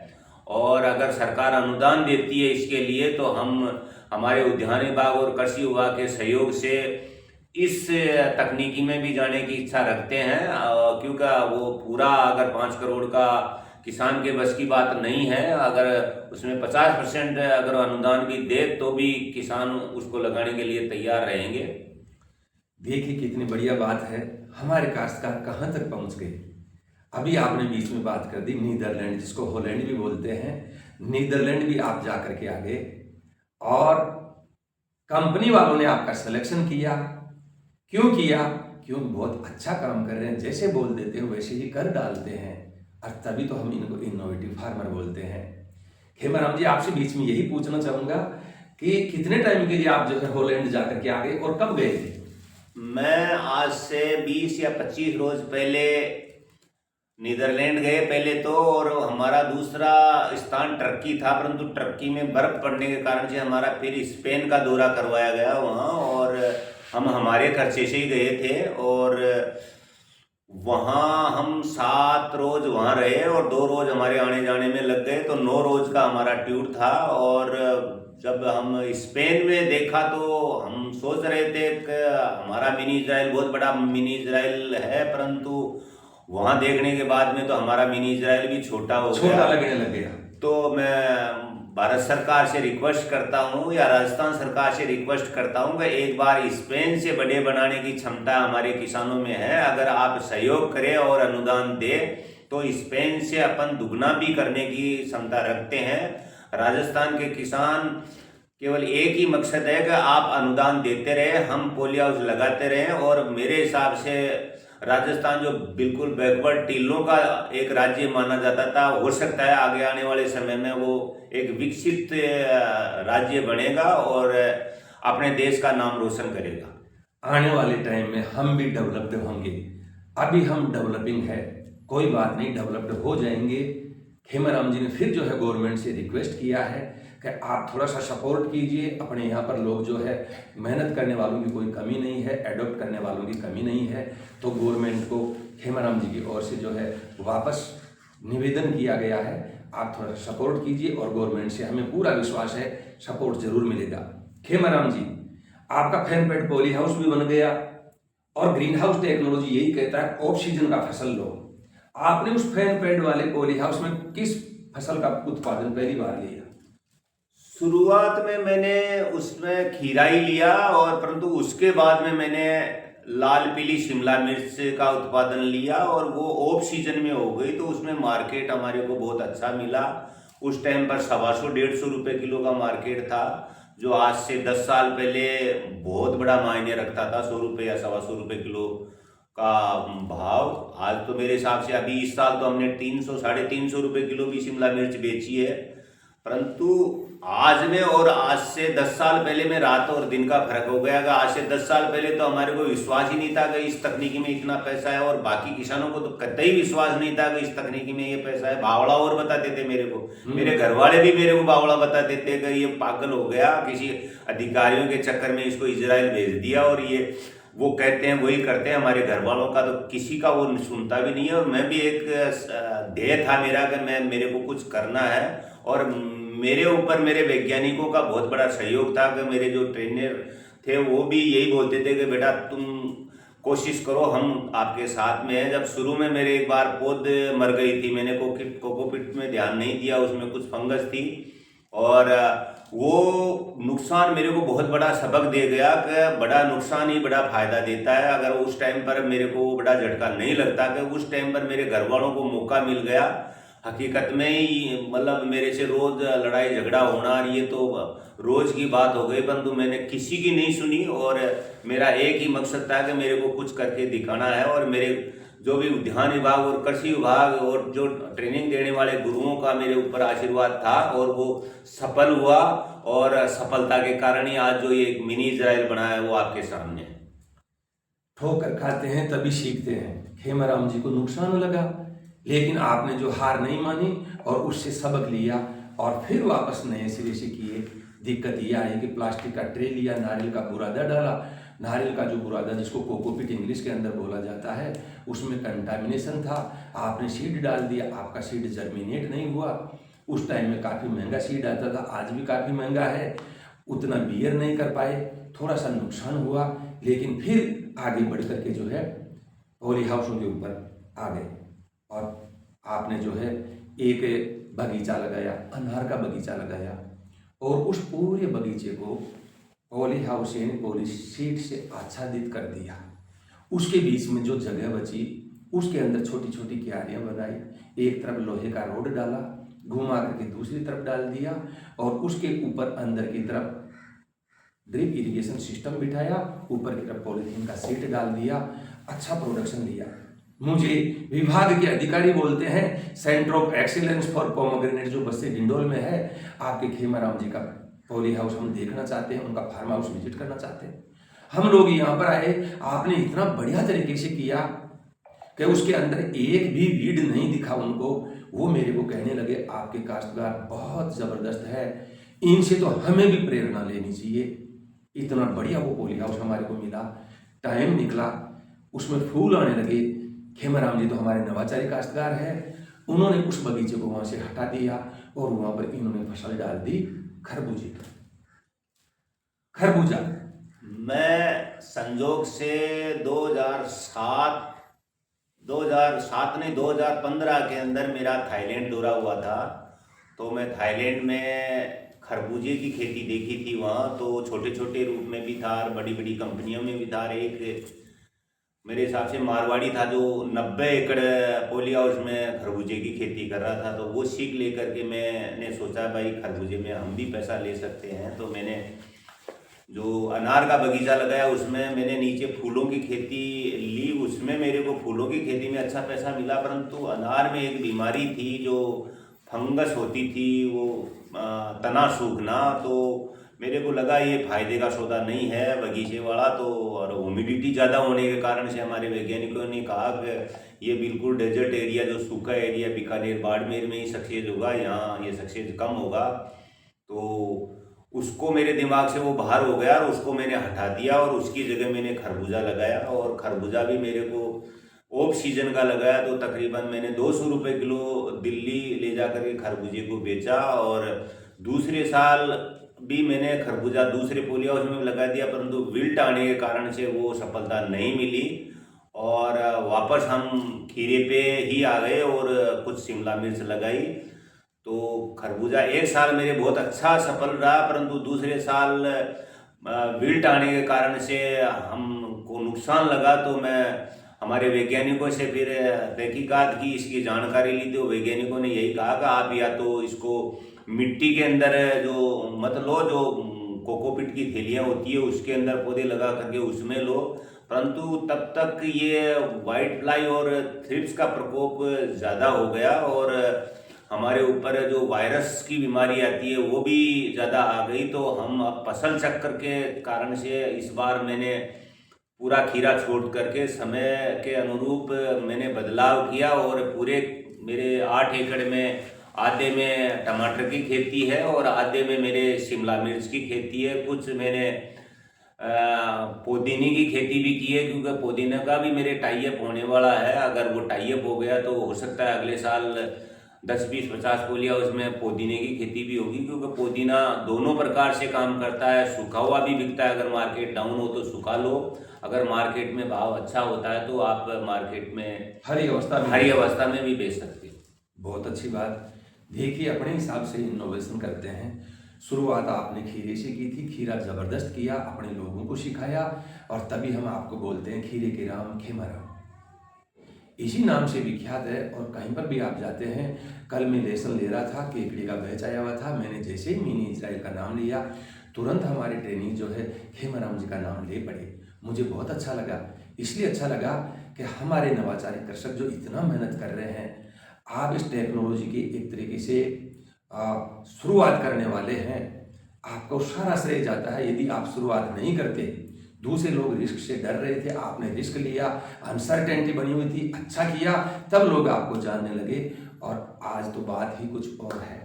और अगर सरकार अनुदान देती है इसके लिए तो हम हमारे उद्यान विभाग और कृषि विभाग के सहयोग से इस तकनीकी में भी जाने की इच्छा रखते हैं, क्योंकि वो पूरा अगर 5 करोड़ का किसान के बस की बात नहीं है। अगर उसमें 50% अगर अनुदान भी दे तो भी किसान उसको लगाने के लिए तैयार रहेंगे। देखिए कितनी बढ़िया बात है, हमारे काश्तकार कहाँ तक पहुँच गए। अभी आपने बीच में बात कर दी नीदरलैंड, जिसको हॉलैंड भी बोलते हैं। नीदरलैंड भी आप जा करके आ गए और कंपनी वालों ने आपका सिलेक्शन किया। क्यों किया? क्यों बहुत अच्छा काम कर रहे हैं, जैसे बोल देते हैं वैसे ही कर डालते हैं, और तभी तो हम इनको इनोवेटिव फार्मर बोलते हैं। खेमाराम जी, आपसे बीच में यही पूछना चाहूँगा कि कितने टाइम के लिए आप जो है हॉलैंड जा करके आ गए और कब गए थे? मैं आज से 20 या 25 रोज पहले नीदरलैंड गए पहले तो, और हमारा दूसरा स्थान टर्की था, परंतु टर्की में बर्फ पड़ने के कारण से हमारा फिर स्पेन का दौरा करवाया गया वहाँ, और हम हमारे खर्चे से ही गए थे। और वहाँ हम 7 रोज वहाँ रहे और 2 रोज हमारे आने जाने में लग गए, तो 9 रोज का हमारा टूर था। और जब हम स्पेन में देखा तो हम सोच रहे थे कि हमारा मिनी इजराइल बहुत बड़ा मिनी इजराइल है, परंतु वहाँ देखने के बाद में तो हमारा मिनी इजराइल भी छोटा लगने लग गया। तो मैं भारत सरकार से रिक्वेस्ट करता हूँ या राजस्थान सरकार से रिक्वेस्ट करता हूँ कि एक बार स्पेन से बड़े बनाने की क्षमता हमारे किसानों में है। अगर आप सहयोग करें और अनुदान दें तो स्पेन से अपन दुगना भी करने की क्षमता रखते हैं। राजस्थान के किसान केवल एक ही मकसद है कि आप अनुदान देते रहे, हम पोली हाउस लगाते रहें। और मेरे हिसाब से राजस्थान जो बिल्कुल बैकवर्ड टीलों का एक राज्य माना जाता था, हो सकता है आगे आने वाले समय में वो एक विकसित राज्य बनेगा और अपने देश का नाम रोशन करेगा। आने वाले टाइम में हम भी डेवलप्ड होंगे। अभी हम डेवलपिंग है, कोई बात नहीं, डेवलप्ड हो जाएंगे। खेमाराम जी ने फिर जो है गवर्नमेंट से रिक्वेस्ट किया है कि आप थोड़ा सा सपोर्ट कीजिए। अपने यहाँ पर लोग जो है मेहनत करने वालों की कोई कमी नहीं है, एडॉप्ट करने वालों की कमी नहीं है। तो गवर्नमेंट को खेमाराम जी की ओर से जो है वापस निवेदन किया गया है, आप थोड़ा सपोर्ट कीजिए और गवर्नमेंट से हमें पूरा विश्वास है सपोर्ट जरूर मिलेगा। खेमाराम जी, आपका फैनपेट पॉली हाउस भी बन गया और ग्रीन हाउस टेक्नोलॉजी यही कहता है ऑफ सीजन का फसल लो। आपने उस फैनपेट वाले पॉली हाउस में किस फसल का उत्पादन पहली बार लिया? शुरुआत में मैंने उसमें खीरा ही लिया, और परंतु उसके बाद में मैंने लाल पीली शिमला मिर्च का उत्पादन लिया और वो ऑफ सीजन में हो गई, तो उसमें मार्केट हमारे को बहुत अच्छा मिला। उस टाइम पर 125-150 रुपये किलो का मार्केट था, जो आज से 10 साल पहले बहुत बड़ा मायने रखता था। 100 रुपये या 125 रुपये किलो का भाव। आज तो मेरे हिसाब से अभी इस साल तो हमने 300-350 रुपये किलो भी शिमला मिर्च बेची है। परंतु आज में और आज से 10 साल पहले में रात और दिन का फर्क हो गया। आज से 10 साल पहले तो हमारे को विश्वास ही नहीं था कि इस तकनीकी में इतना पैसा है, और बाकी किसानों को तो कतई विश्वास नहीं था कि इस तकनीकी में ये पैसा है। बावड़ा और बताते थे मेरे को, मेरे घर वाले भी मेरे को बावड़ा बताते थे कि ये पागल हो गया, किसी अधिकारियों के चक्कर में इसको इजराइल भेज दिया और ये वो कहते हैं वही करते हैं। हमारे घर वालों का तो किसी का वो सुनता भी नहीं है। और मैं भी एक ध्येय था मेरा कि मेरे को कुछ करना है, और मेरे ऊपर मेरे वैज्ञानिकों का बहुत बड़ा सहयोग था कि मेरे जो ट्रेनर थे वो भी यही बोलते थे कि बेटा तुम कोशिश करो, हम आपके साथ में हैं। जब शुरू में मेरे एक बार पौध मर गई थी, मैंने कोकोपीट में ध्यान नहीं दिया, उसमें कुछ फंगस थी, और वो नुकसान मेरे को बहुत बड़ा सबक दे गया कि बड़ा नुकसान ही बड़ा फायदा देता है। अगर उस टाइम पर मेरे को बड़ा झटका नहीं लगता कि उस टाइम पर मेरे घर वालों को मौका मिल गया। हकीकत में ही मतलब मेरे से रोज लड़ाई झगड़ा होना, ये तो रोज की बात हो गई, परंतु मैंने किसी की नहीं सुनी और मेरा एक ही मकसद था कि मेरे को कुछ करके दिखाना है। और मेरे जो भी उद्यान विभाग और कृषि विभाग और जो ट्रेनिंग देने वाले गुरुओं का मेरे ऊपर आशीर्वाद था, और वो सफल हुआ, और सफलता के कारण ही आज जो ये मिनी इजराइल बना है वो आपके सामने है। ठोकर खाते हैं तभी सीखते हैं। खेमाराम जी को नुकसान लगा, लेकिन आपने जो हार नहीं मानी और उससे सबक लिया और फिर वापस नए सिरे से किए। दिक्कत ये आई कि प्लास्टिक का ट्रे लिया, नारियल का बुरादा डाला। नारियल का जो बुरादा जिसको कोकोपीट इंग्लिश के अंदर बोला जाता है, उसमें कंटामिनेशन था। आपने सीड डाल दिया, आपका सीड जर्मिनेट नहीं हुआ। उस टाइम में काफ़ी महंगा सीड आता था, आज भी काफ़ी महंगा है। उतना बियर नहीं कर पाए, थोड़ा सा नुकसान हुआ, लेकिन फिर आगे बढ़ करके जो है पॉली हाउसों के ऊपर आ गए और आपने जो है एक बगीचा लगाया, अनार का बगीचा लगाया, और उस पूरे बगीचे को पॉली हाउस यानी पॉली शीट से आच्छादित कर दिया। उसके बीच में जो जगह बची उसके अंदर छोटी छोटी क्यारियाँ बनाई। एक तरफ लोहे का रोड डाला, घुमा करके दूसरी तरफ डाल दिया, और उसके ऊपर अंदर की तरफ ड्रिप इरिगेशन सिस्टम बिठाया, ऊपर की तरफ पॉलीथीन का सीट डाल दिया। अच्छा प्रोडक्शन लिया। मुझे विभाग के अधिकारी बोलते हैं centre of excellence for pomegranate जो बस्ती डिंडोल में है, आपके खेमाराम जी का पॉली हाउस हम देखना चाहते हैं, उनका फार्म हाउस विजिट करना चाहते हैं। हम लोग यहाँ पर आए, आपने इतना बढ़िया तरीके से किया कि उसके अंदर एक भी वीड नहीं दिखा उनको। वो मेरे को कहने लगे आपके काश्तकार बहुत ज़बरदस्त है, इनसे तो हमें भी प्रेरणा लेनी चाहिए। इतना बढ़िया वो पॉली हाउस हमारे को मिला। टाइम निकला, उसमें फूल आने लगे। खेमाराम जी तो हमारे नवाचारी काश्तकार हैं, उन्होंने उस बगीचे को वहाँ से हटा दिया और वहाँ पर इन्होंने फसल डाल दी खरबूजे की। खरबूजा मैं संजोग से 2015 के अंदर मेरा थाईलैंड दौरा हुआ था। तो मैं थाईलैंड में खरबूजे की खेती देखी थी। वहाँ तो छोटे छोटे रूप में भी था और बड़ी बड़ी कंपनियों में भी था। एक मेरे हिसाब से मारवाड़ी था जो 90 एकड़ पोली हाउस में खरबूजे की खेती कर रहा था। तो वो सीख लेकर के मैंने सोचा भाई खरबूजे में हम भी पैसा ले सकते हैं। तो मैंने जो अनार का बगीचा लगाया उसमें मैंने नीचे फूलों की खेती ली। उसमें मेरे को फूलों की खेती में अच्छा पैसा मिला, परंतु अनार में एक बीमारी थी जो फंगस होती थी, वो तना सूखना। तो मेरे को लगा ये फायदे का सौदा नहीं है बगीचे वाला। तो और ह्यूमिडिटी ज़्यादा होने के कारण से हमारे वैज्ञानिकों ने कहा कि ये बिल्कुल डेजर्ट एरिया, जो सूखा एरिया बीकानेर बाड़मेर में ही सक्सेस होगा, यहाँ ये सक्सेस कम होगा। तो उसको मेरे दिमाग से वो बाहर हो गया और उसको मैंने हटा दिया और उसकी जगह मैंने खरबूजा लगाया। और खरबूजा भी मेरे को ऑफ सीजन का लगाया। तो तकरीबन मैंने 200 रुपये किलो दिल्ली ले जा कर के खरबूजे को बेचा। और दूसरे साल भी मैंने खरबूजा दूसरे पोली हाउस में लगा दिया, परंतु विल्ट आने के कारण से वो सफलता नहीं मिली। और वापस हम खीरे पे ही आ गए और कुछ शिमला मिर्च लगाई। तो खरबूजा एक साल मेरे बहुत अच्छा सफल रहा, परंतु दूसरे साल विल्ट आने के कारण से हमको नुकसान लगा। तो मैं हमारे वैज्ञानिकों से फिर तहकीकात की, इसकी जानकारी ली। तो वैज्ञानिकों ने यही कहा कि आप या तो इसको मिट्टी के अंदर जो मत लो, जो कोकोपीट की थैलियाँ होती है उसके अंदर पौधे लगा करके उसमें लो, परंतु तब तक ये वाइट फ्लाई और थ्रिप्स का प्रकोप ज़्यादा हो गया और हमारे ऊपर जो वायरस की बीमारी आती है वो भी ज़्यादा आ गई। तो हम अब फसल चक्कर के कारण से इस बार मैंने पूरा खीरा छोड़ करके समय के अनुरूप मैंने बदलाव किया। और पूरे मेरे 8 एकड़ में आधे में टमाटर की खेती है और आधे में मेरे शिमला मिर्च की खेती है। कुछ मैंने पुदीने की खेती भी की है, क्योंकि पुदीना का भी मेरे टाई अप होने वाला है। अगर वो टाई अप हो गया तो हो सकता है अगले साल 10, 20, 50 पोलिया उसमें पुदीने की खेती भी होगी, क्योंकि पुदीना दोनों प्रकार से काम करता है। सूखा हुआ भी बिकता है, अगर मार्केट डाउन हो तो सूखा लो, अगर मार्केट में भाव अच्छा होता है तो आप मार्केट में हरी अवस्था में भी बेच सकते हो। बहुत अच्छी बात। देखिए, अपने हिसाब से इनोवेशन करते हैं। शुरुआत आपने खीरे से की थी, खीरा ज़बरदस्त किया, अपने लोगों को सिखाया और तभी हम आपको बोलते हैं खीरे के राम खेमाराम, इसी नाम से विख्यात है। और कहीं पर भी आप जाते हैं, कल मैं लेसन ले रहा था, केकड़ी का बैच आया हुआ था, मैंने जैसे ही मिनी इजराइल का नाम लिया तुरंत हमारे ट्रेनिंग जो है खेमाराम जी का नाम ले पड़े। मुझे बहुत अच्छा लगा, इसलिए अच्छा लगा कि हमारे नवाचारी कृषक जो इतना मेहनत कर रहे हैं, आप इस टेक्नोलॉजी की एक तरीके से शुरुआत करने वाले हैं, आपको सारा श्रेय जाता है। यदि आप शुरुआत नहीं करते, दूसरे लोग रिस्क से डर रहे थे, आपने रिस्क लिया, अनसर्टेनिटी बनी हुई थी, अच्छा किया, तब लोग आपको जानने लगे। और आज तो बात ही कुछ और है।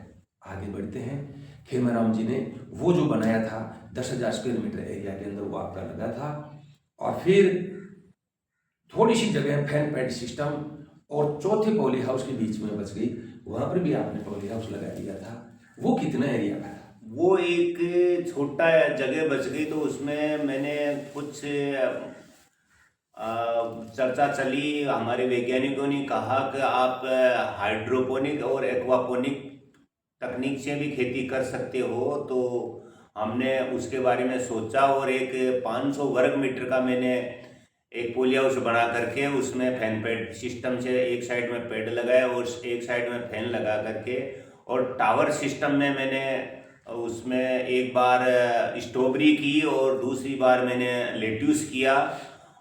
आगे बढ़ते हैं। खेमाराम जी ने वो जो बनाया था 10,000 स्क्वायर मीटर एरिया के अंदर, वो आपका लगा था। और फिर थोड़ी सी जगह फैन पैड सिस्टम और चौथे पॉली हाउस के बीच में बच गई, वहाँ पर भी आपने पॉली हाउस लगा दिया था। वो कितना एरिया का था? वो एक छोटा जगह बच गई, तो उसमें मैंने कुछ चर्चा चली। हमारे वैज्ञानिकों ने कहा कि आप हाइड्रोपोनिक और एक्वापोनिक तकनीक से भी खेती कर सकते हो। तो हमने उसके बारे में सोचा और एक 500 वर्ग मीटर का मैंने एक पोली हाउस बना करके उसमें फैन पैड सिस्टम से एक साइड में पेड़ लगाया और एक साइड में फैन लगा करके, और टावर सिस्टम में मैंने उसमें एक बार स्ट्रॉबेरी की और दूसरी बार मैंने लेट्यूस किया।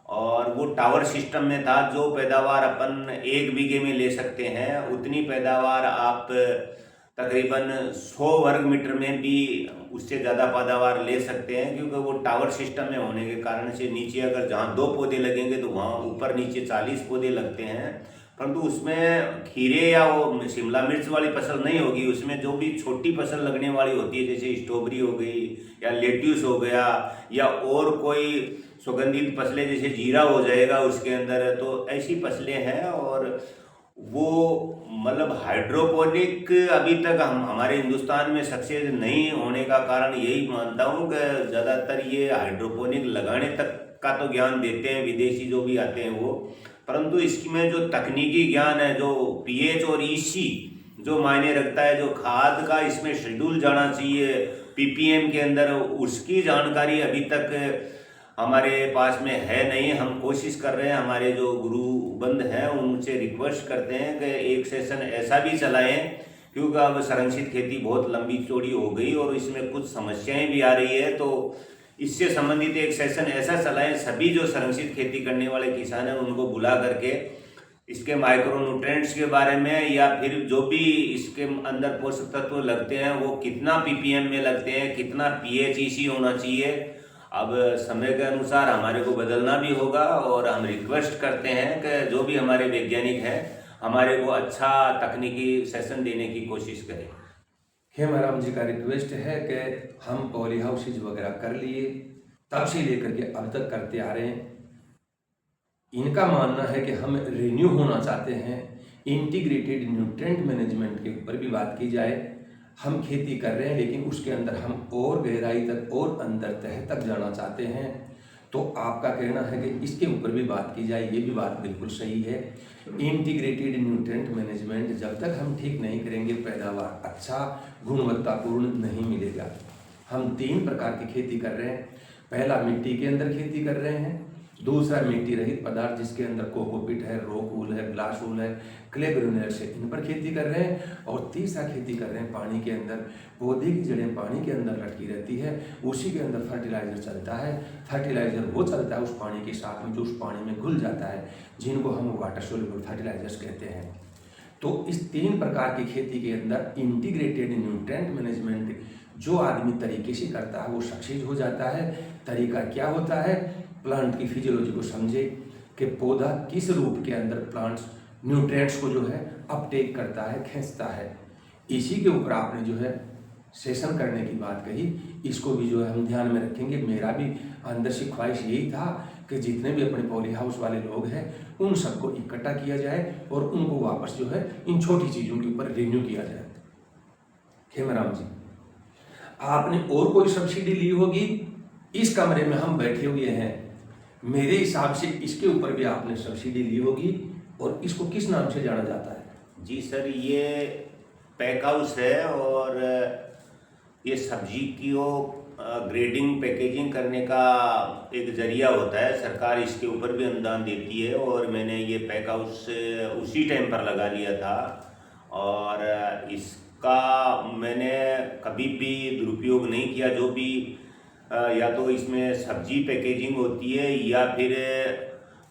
और वो टावर सिस्टम में था, जो पैदावार अपन 1 बीघे में ले सकते हैं उतनी पैदावार आप तकरीबन 100 वर्ग मीटर में भी उससे ज़्यादा पैदावार ले सकते हैं, क्योंकि वो टावर सिस्टम में होने के कारण से नीचे अगर जहाँ 2 पौधे लगेंगे तो वहाँ ऊपर नीचे 40 पौधे लगते हैं। परंतु उसमें खीरे या वो शिमला मिर्च वाली फसल नहीं होगी, उसमें जो भी छोटी फसल लगने वाली होती है, जैसे स्ट्रॉबेरी हो गई या लेट्यूस हो गया या और कोई सुगंधित फसलें, जैसे जीरा हो जाएगा उसके अंदर, तो ऐसी फसलें हैं। और वो मतलब हाइड्रोपोनिक अभी तक हमारे हिंदुस्तान में सक्सेस नहीं होने का कारण यही मानता हूँ कि ज़्यादातर ये हाइड्रोपोनिक लगाने तक का तो ज्ञान देते हैं विदेशी जो भी आते हैं वो, परंतु इसमें जो तकनीकी ज्ञान है, जो पीएच और ईसी जो मायने रखता है, जो खाद का इसमें शेड्यूल जाना चाहिए पीपीएम के अंदर, उसकी जानकारी अभी तक हमारे पास में है नहीं। हम कोशिश कर रहे हैं, हमारे जो गुरुबंद हैं उनसे रिक्वेस्ट करते हैं कि एक सेशन ऐसा भी चलाएं, क्योंकि अब संरक्षित खेती बहुत लंबी चौड़ी हो गई और इसमें कुछ समस्याएं भी आ रही है। तो इससे संबंधित एक सेशन ऐसा चलाएं, सभी जो संरक्षित खेती करने वाले किसान हैं उनको बुला करके इसके माइक्रो न्यूट्रिएंट्स के बारे में, या फिर जो भी इसके अंदर पोषक तत्व लगते हैं वो कितना ppm में लगते हैं, कितना PHEC होना चाहिए। अब समय के अनुसार हमारे को बदलना भी होगा और हम रिक्वेस्ट करते हैं कि जो भी हमारे वैज्ञानिक हैं हमारे को अच्छा तकनीकी सेशन देने की कोशिश करें। हेमाराम जी का रिक्वेस्ट है कि हम पॉली हाउसेज वगैरह कर लिए, तब से लेकर के अब तक करते आ रहे हैं। इनका मानना है कि हम रिन्यू होना चाहते हैं, इंटीग्रेटेड न्यूट्रिएंट मैनेजमेंट के ऊपर भी बात की जाए। हम खेती कर रहे हैं लेकिन उसके अंदर हम और गहराई तक और अंदर तह तक जाना चाहते हैं, तो आपका कहना है कि इसके ऊपर भी बात की जाए। ये भी बात बिल्कुल सही है। इंटीग्रेटेड न्यूट्रिएंट मैनेजमेंट जब तक हम ठीक नहीं करेंगे, पैदावार अच्छा गुणवत्तापूर्ण नहीं मिलेगा। हम 3 प्रकार की खेती कर रहे हैं। पहला, मिट्टी के अंदर खेती कर रहे हैं। दूसरा, मिट्टी रहित पदार्थ जिसके अंदर कोकोपीट है, रॉक वूल है, ग्लास वूल है, क्ले ग्रेन्यूल्स है, इन पर खेती कर रहे हैं। और तीसरा खेती कर रहे हैं पानी के अंदर। पौधे की जड़ें पानी के अंदर लटकी रहती है, उसी के अंदर फर्टिलाइजर चलता है। फर्टिलाइजर वो चलता है उस पानी के साथ में जो उस पानी में घुल जाता है, जिनको हम वाटर सोल्यूबल फर्टिलाइजर्स कहते हैं। तो इस 3 प्रकार की खेती के अंदर इंटीग्रेटेड न्यूट्रिएंट मैनेजमेंट जो आदमी तरीके से करता है वो सक्सेस हो जाता है। तरीका क्या होता है? प्लांट की फिजियोलॉजी को समझे कि पौधा किस रूप के अंदर प्लांट्स न्यूट्रिएंट्स को जो है अपटेक करता है, खींचता है। इसी के ऊपर आपने जो है सेशन करने की बात कही, इसको भी जो है हम ध्यान में रखेंगे। मेरा भी अंदर से ख्वाहिश यही था कि जितने भी अपने पॉली हाउस वाले लोग हैं उन सबको इकट्ठा किया जाए और उनको वापस जो है इन छोटी चीज़ों के ऊपर रिन्यू किया जाए। हेमराम जी, आपने और कोई सब्सिडी ली होगी? इस कमरे में हम बैठे हुए हैं, मेरे हिसाब से इसके ऊपर भी आपने सब्सिडी ली होगी। और इसको किस नाम से जाना जाता है? जी सर, ये पैक हाउस है और ये सब्जी की ग्रेडिंग पैकेजिंग करने का एक जरिया होता है। सरकार इसके ऊपर भी अनुदान देती है और मैंने ये पैक हाउस उसी टाइम पर लगा लिया था और इसका मैंने कभी भी दुरुपयोग नहीं किया। जो भी या तो इसमें सब्जी पैकेजिंग होती है या फिर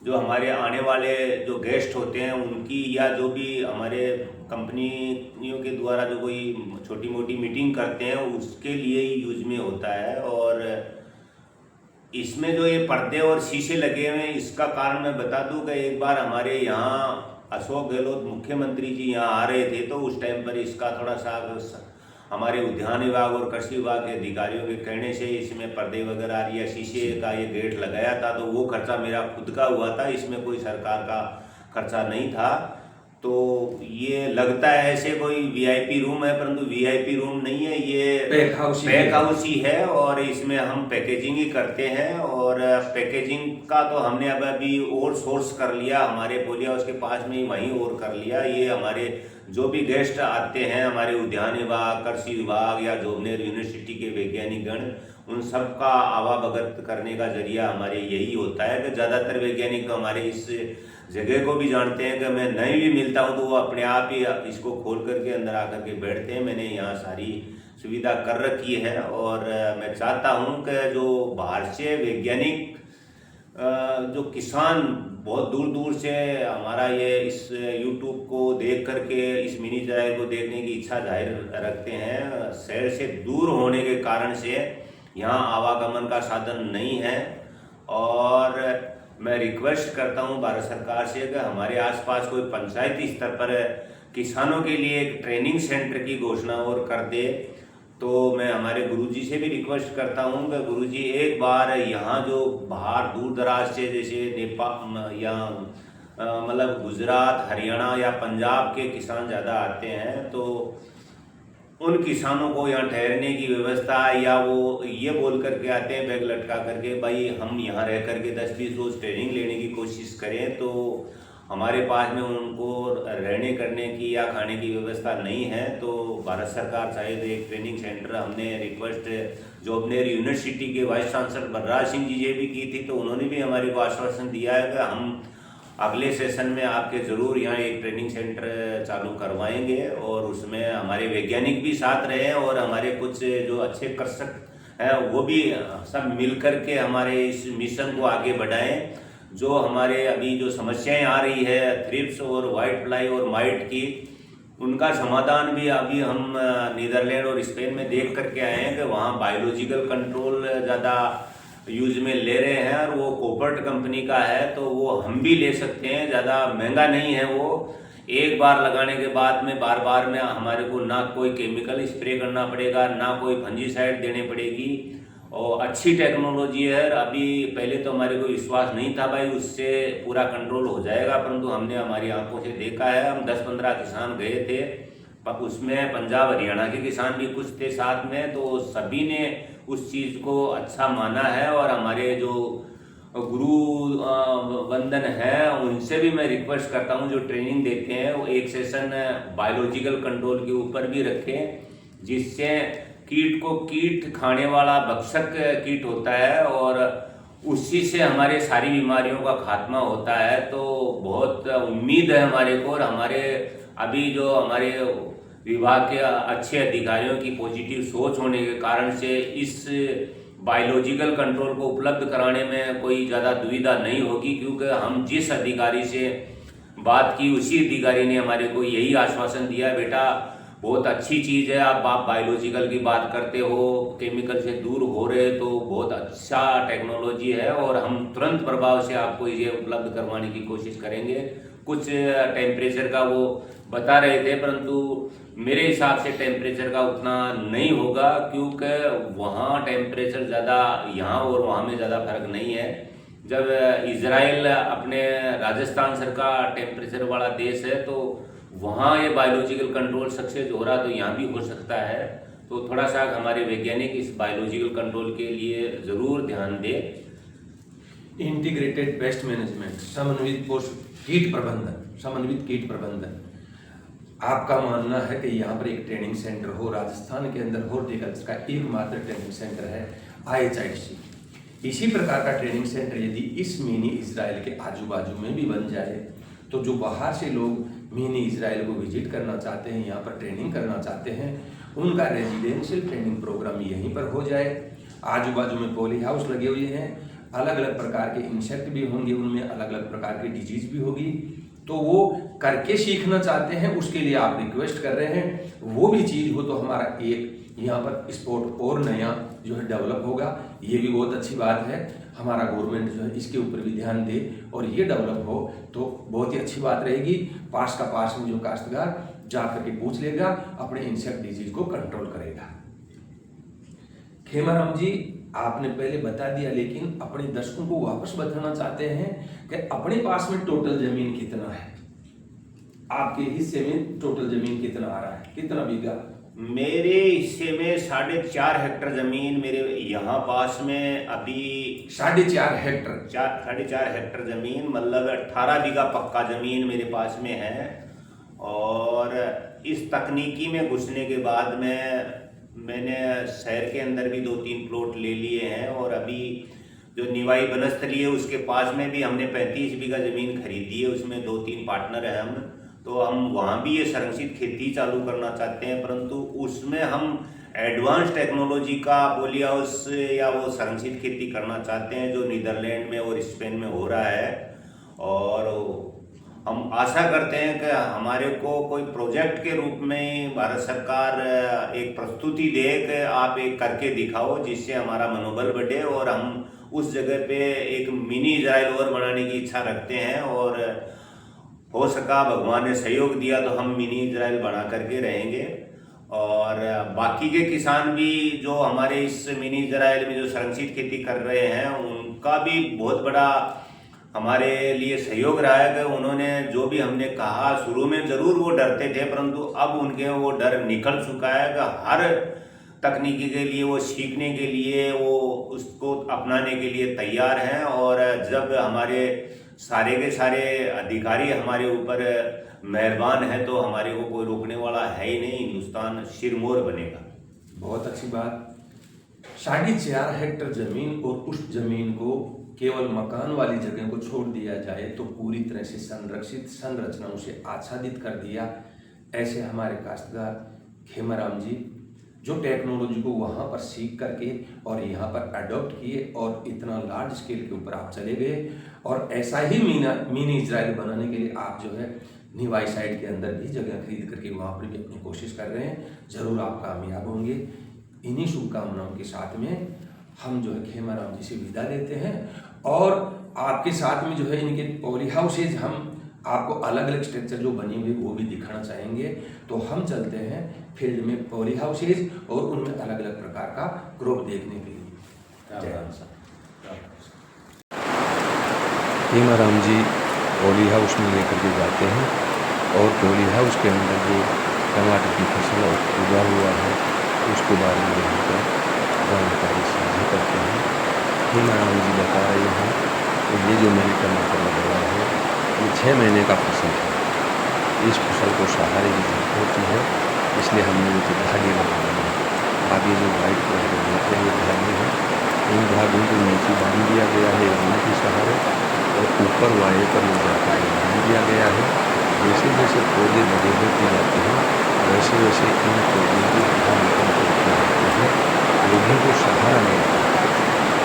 जो हमारे आने वाले जो गेस्ट होते हैं उनकी, या जो भी हमारे कंपनियों के द्वारा जो कोई छोटी मोटी मीटिंग करते हैं उसके लिए ही यूज में होता है। और इसमें जो ये पर्दे और शीशे लगे हुए हैं, इसका कारण मैं बता दूं कि एक बार हमारे यहाँ अशोक गहलोत मुख्यमंत्री जी यहाँ आ रहे थे, तो उस टाइम पर इसका थोड़ा सा हमारे उद्यान विभाग और कृषि विभाग के अधिकारियों के कहने से इसमें पर्दे वगैरह या शीशे का ये गेट लगाया था। तो वो खर्चा मेरा खुद का हुआ था, इसमें कोई सरकार का खर्चा नहीं था। तो ये लगता है ऐसे कोई वीआईपी रूम है, परंतु वीआईपी रूम नहीं है, ये पैक हाउस ही है और इसमें हम पैकेजिंग ही करते हैं। और पैकेजिंग का तो हमने अब अभी और सोर्स कर लिया, हमारे पॉली हाउस के पास में ही वहीं और कर लिया। ये हमारे जो भी गेस्ट आते हैं, हमारे उद्यान विभाग, कृषि विभाग या जोबनेर यूनिवर्सिटी के वैज्ञानिक गण, उन सब का आवाभगत करने का जरिया हमारे यही होता है कि ज़्यादातर वैज्ञानिक हमारे इस जगह को भी जानते हैं कि मैं नहीं भी मिलता हूं तो वो अपने आप ही इसको खोल करके अंदर आकर के बैठते हैं। मैंने यहाँ सारी सुविधा कर रखी है और मैं चाहता हूं कि जो बाहर से वैज्ञानिक, जो किसान बहुत दूर दूर से हमारा ये इस YouTube को देख करके इस मिनी चैनल को देखने की इच्छा जाहिर रखते हैं, शहर से दूर होने के कारण से यहाँ आवागमन का साधन नहीं है। और मैं रिक्वेस्ट करता हूँ भारत सरकार से कि हमारे आसपास कोई पंचायती स्तर पर किसानों के लिए एक ट्रेनिंग सेंटर की घोषणा और कर दे। तो मैं हमारे गुरुजी से भी रिक्वेस्ट करता हूँ कि गुरुजी एक बार यहाँ जो बाहर दूर दराज से जैसे नेपाल या मतलब गुजरात, हरियाणा या पंजाब के किसान ज़्यादा आते हैं, तो उन किसानों को यहाँ ठहरने की व्यवस्था, या वो ये बोल करके आते हैं बैग लटका करके, भाई हम यहाँ रह करके 10-20 रोज ट्रेनिंग लेने की कोशिश करें, तो हमारे पास में उनको रहने करने की या खाने की व्यवस्था नहीं है। तो भारत सरकार चाहे तो एक ट्रेनिंग सेंटर हमने रिक्वेस्ट जोबनेर यूनिवर्सिटी के वाइस चांसलर बलराज सिंह जी ये भी की थी, तो उन्होंने भी हमारे को आश्वासन दिया है कि हम अगले सेशन में आपके ज़रूर यहाँ एक ट्रेनिंग सेंटर चालू करवाएंगे और उसमें हमारे वैज्ञानिक भी साथ रहे और हमारे कुछ जो अच्छे कृषक हैं वो भी सब मिल कर के हमारे इस मिशन को आगे बढ़ाएं। जो हमारे अभी जो समस्याएं आ रही है थ्रिप्स और वाइट फ्लाई और माइट की, उनका समाधान भी अभी हम नीदरलैंड और स्पेन में देख करके आए हैं कि वहाँ बायोलॉजिकल कंट्रोल ज़्यादा यूज में ले रहे हैं और वो कोपर्ट कंपनी का है, तो वो हम भी ले सकते हैं, ज़्यादा महंगा नहीं है। वो एक बार लगाने के बाद में बार बार में हमारे को ना कोई केमिकल स्प्रे करना पड़ेगा, ना कोई फंजीसाइड देने पड़ेगी और अच्छी टेक्नोलॉजी है। अभी पहले तो हमारे को विश्वास नहीं था भाई उससे पूरा कंट्रोल हो जाएगा, परंतु हमने हमारी आंखों से देखा है। हम 10-15 किसान गए थे, पर उसमें पंजाब हरियाणा के किसान भी कुछ थे साथ में, तो सभी ने उस चीज़ को अच्छा माना है। और हमारे जो गुरु वंदन है उनसे भी मैं रिक्वेस्ट करता हूँ जो ट्रेनिंग देते हैं वो एक सेशन बायोलॉजिकल कंट्रोल के ऊपर भी रखें, जिससे कीट को कीट खाने वाला भक्षक कीट होता है और उसी से हमारे सारी बीमारियों का खात्मा होता है। तो बहुत उम्मीद है हमारे को, और हमारे अभी जो हमारे विभाग के अच्छे अधिकारियों की पॉजिटिव सोच होने के कारण से इस बायोलॉजिकल कंट्रोल को उपलब्ध कराने में कोई ज़्यादा दुविधा नहीं होगी, क्योंकि हम जिस अधिकारी से बात की उसी अधिकारी ने हमारे को यही आश्वासन दिया, बेटा बहुत अच्छी चीज़ है, आप बायोलॉजिकल की बात करते हो, केमिकल से दूर हो रहे, तो बहुत अच्छा टेक्नोलॉजी है और हम तुरंत प्रभाव से आपको ये उपलब्ध करवाने की कोशिश करेंगे। कुछ टेम्परेचर का वो बता रहे थे, परंतु मेरे हिसाब से टेम्परेचर का उतना नहीं होगा, क्योंकि वहाँ टेम्परेचर ज़्यादा यहाँ और वहाँ में ज़्यादा फर्क नहीं है। जब इजराइल अपने राजस्थान सर का टेम्परेचर वाला देश है, तो वहाँ ये बायोलॉजिकल कंट्रोल सक्सेस हो रहा, तो यहाँ भी हो सकता है। तो थोड़ा सा हमारे वैज्ञानिक इस बायोलॉजिकल कंट्रोल के लिए ज़रूर ध्यान दें। इंटीग्रेटेड पेस्ट मैनेजमेंट, समन्वित कीट प्रबंधन। आपका मानना है कि यहाँ पर एक ट्रेनिंग सेंटर हो, राजस्थान के अंदर हॉर्टिकल्चर का एकमात्र ट्रेनिंग सेंटर है IHIC। इसी प्रकार का ट्रेनिंग सेंटर यदि इस मिनी इजराइल के आजू बाजू में भी बन जाए, तो जो बाहर से लोग मिनी इजराइल को विजिट करना चाहते हैं, यहाँ पर ट्रेनिंग करना चाहते हैं, उनका रेजिडेंशियल ट्रेनिंग प्रोग्राम यहीं पर हो जाए। आजू बाजू में पॉली हाउस लगे हुए हैं, अलग अलग प्रकार के इंसेक्ट भी होंगे, उनमें अलग अलग प्रकार की डिजीज भी होगी, तो वो करके सीखना चाहते हैं, उसके लिए आप रिक्वेस्ट कर रहे हैं, वो भी चीज़ हो तो हमारा एक यहाँ पर स्पोर्ट और नया जो है डेवलप होगा। ये भी बहुत अच्छी बात है, हमारा गवर्नमेंट जो है इसके ऊपर भी ध्यान दे और ये डेवलप हो तो बहुत ही अच्छी बात रहेगी। पास का पास में जो काश्तकार जा करके पूछ लेगा, अपने इंसेक्ट डिजीज को कंट्रोल करेगा। खेमाराम जी, आपने पहले बता दिया, लेकिन अपने दर्शकों को वापस बताना चाहते हैं कि अपने पास में टोटल जमीन कितना है, आपके हिस्से में टोटल जमीन कितना आ रहा है, कितना बीघा? मेरे हिस्से में 4.5 हेक्टर जमीन मेरे यहाँ पास में अभी 4.5 हेक्टर 4.5 हेक्टर जमीन, मतलब 18 बीघा पक्का जमीन मेरे पास में है। और इस तकनीकी में घुसने के बाद में मैंने शहर के अंदर भी 2-3 प्लॉट ले लिए हैं, और अभी जो निवाई बनस्थली है उसके पास में भी हमने 35 बीघा ज़मीन खरीदी है, उसमें 2-3 पार्टनर हैं हम, तो हम वहाँ भी ये संरक्षित खेती चालू करना चाहते हैं, परंतु उसमें हम एडवांस टेक्नोलॉजी का पॉली हाउस या वो संरक्षित खेती करना चाहते हैं जो नीदरलैंड में और स्पेन में हो रहा है। और हम आशा करते हैं कि हमारे को कोई प्रोजेक्ट के रूप में भारत सरकार एक प्रस्तुति दे कि आप एक करके दिखाओ, जिससे हमारा मनोबल बढ़े और हम उस जगह पे एक मिनी इजराइल और बनाने की इच्छा रखते हैं। और हो सका भगवान ने सहयोग दिया तो हम मिनी इजराइल बना करके रहेंगे। और बाकी के किसान भी जो हमारे इस मिनी इजराइल में जो संरक्षित खेती कर रहे हैं, उनका भी बहुत बड़ा हमारे लिए सहयोग रहा है कि उन्होंने जो भी हमने कहा, शुरू में ज़रूर वो डरते थे, परंतु अब उनके वो डर निकल चुका है कि हर तकनीकी के लिए वो सीखने के लिए वो उसको अपनाने के लिए तैयार हैं। और जब हमारे सारे के सारे अधिकारी हमारे ऊपर मेहरबान है, तो हमारे को कोई रोकने वाला है ही नहीं, हिंदुस्तान सिरमौर बनेगा। बहुत अच्छी बात। 4.5 हेक्टर जमीन और उस जमीन को केवल मकान वाली जगह को छोड़ दिया जाए तो पूरी तरह से संरक्षित संरचनाओं से आच्छादित कर दिया। ऐसे हमारे काश्तकार खेमाराम जी जो टेक्नोलॉजी को वहाँ पर सीख करके और यहाँ पर अडॉप्ट किए और इतना लार्ज स्केल के ऊपर आप चले गए, और ऐसा ही मिनी इजराइल बनाने के लिए आप जो है निवाई साइड के अंदर भी जगह खरीद करके वहाँ पर भी अपनी कोशिश कर रहे हैं। ज़रूर आप कामयाब होंगे। इन्हीं शुभकामनाओं के साथ में हम जो है खेमाराम जी से विदा लेते हैं, और आपके साथ में जो है इनके पॉली हाउसेज हम आपको अलग अलग स्ट्रक्चर जो बनी हुई वो भी दिखाना चाहेंगे। तो हम चलते हैं फील्ड में पॉली हाउसेज और उनमें अलग अलग प्रकार का ग्रुप देखने के लिए। जय हिंद साहब। खेमाराम जी पॉली हाउस में लेकर के जाते हैं और पॉली हाउस के अंदर जो टमाटर की फसल उगा हुआ है उसके बारे में यहाँ पर जानकारी साझा करते हैं। खेमाराम जी बता रहे हैं कि ये जो मैंने टमाटर लगाया है ये 6 महीने का फसल है। इस फसल को सहारे की जरूरत होती है, इसलिए हमने इनके धागे लगाए हैं। आप ये जो वाइट कलर के देख रहे हैं ये धागे हैं, इन धागों को नीचे बांध दिया गया है रस्सी के सहारे और ऊपर वायर पर ले जाकर बांध दिया गया है। जैसे जैसे पौधे बड़े होते जाते हैं वैसे वैसे इन पौधों को बाहर निकल करते जाते हैं, पौधों को सहारा मिलता है।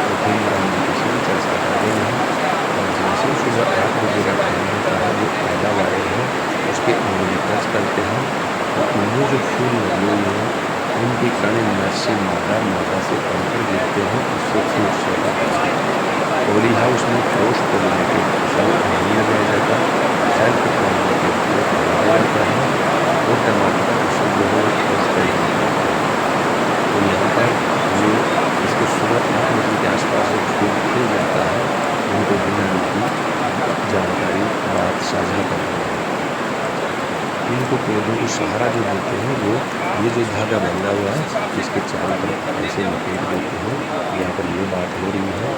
तो खेमाराम जी किसी भी चर्चा कर रहे हैं और जैसे सुबह 8 बजे का टाइम होता है जो पहला वायर है उसके अंगुली टच करते हैं तो उनमें जो फूल लगे हुए हैं उनके कण नर से मादा से अंतर गिरते हैं, उससे फूल सोता है। पॉली हाउस में क्रॉस पॉलिनेटेड फसल नहीं लगाया जाता, सेल्फ पॉलिनेटेड लगाया जाता है और टमाटर का फसल जो है क्रॉस पॉलिनेटेड। तो यहाँ पर हमें इसको सुबह 8 बजे के आसपास जो फूल खिल जाता है उनको बिना की जानकारी बात साझा कर रहे हैं। इनको पौधों को सहारा जो देते हैं वो ये जो धागा बंधा हुआ है इसके चारों तरफ ऐसे लपेट देते हैं। यहाँ पर ये बात हो रही है।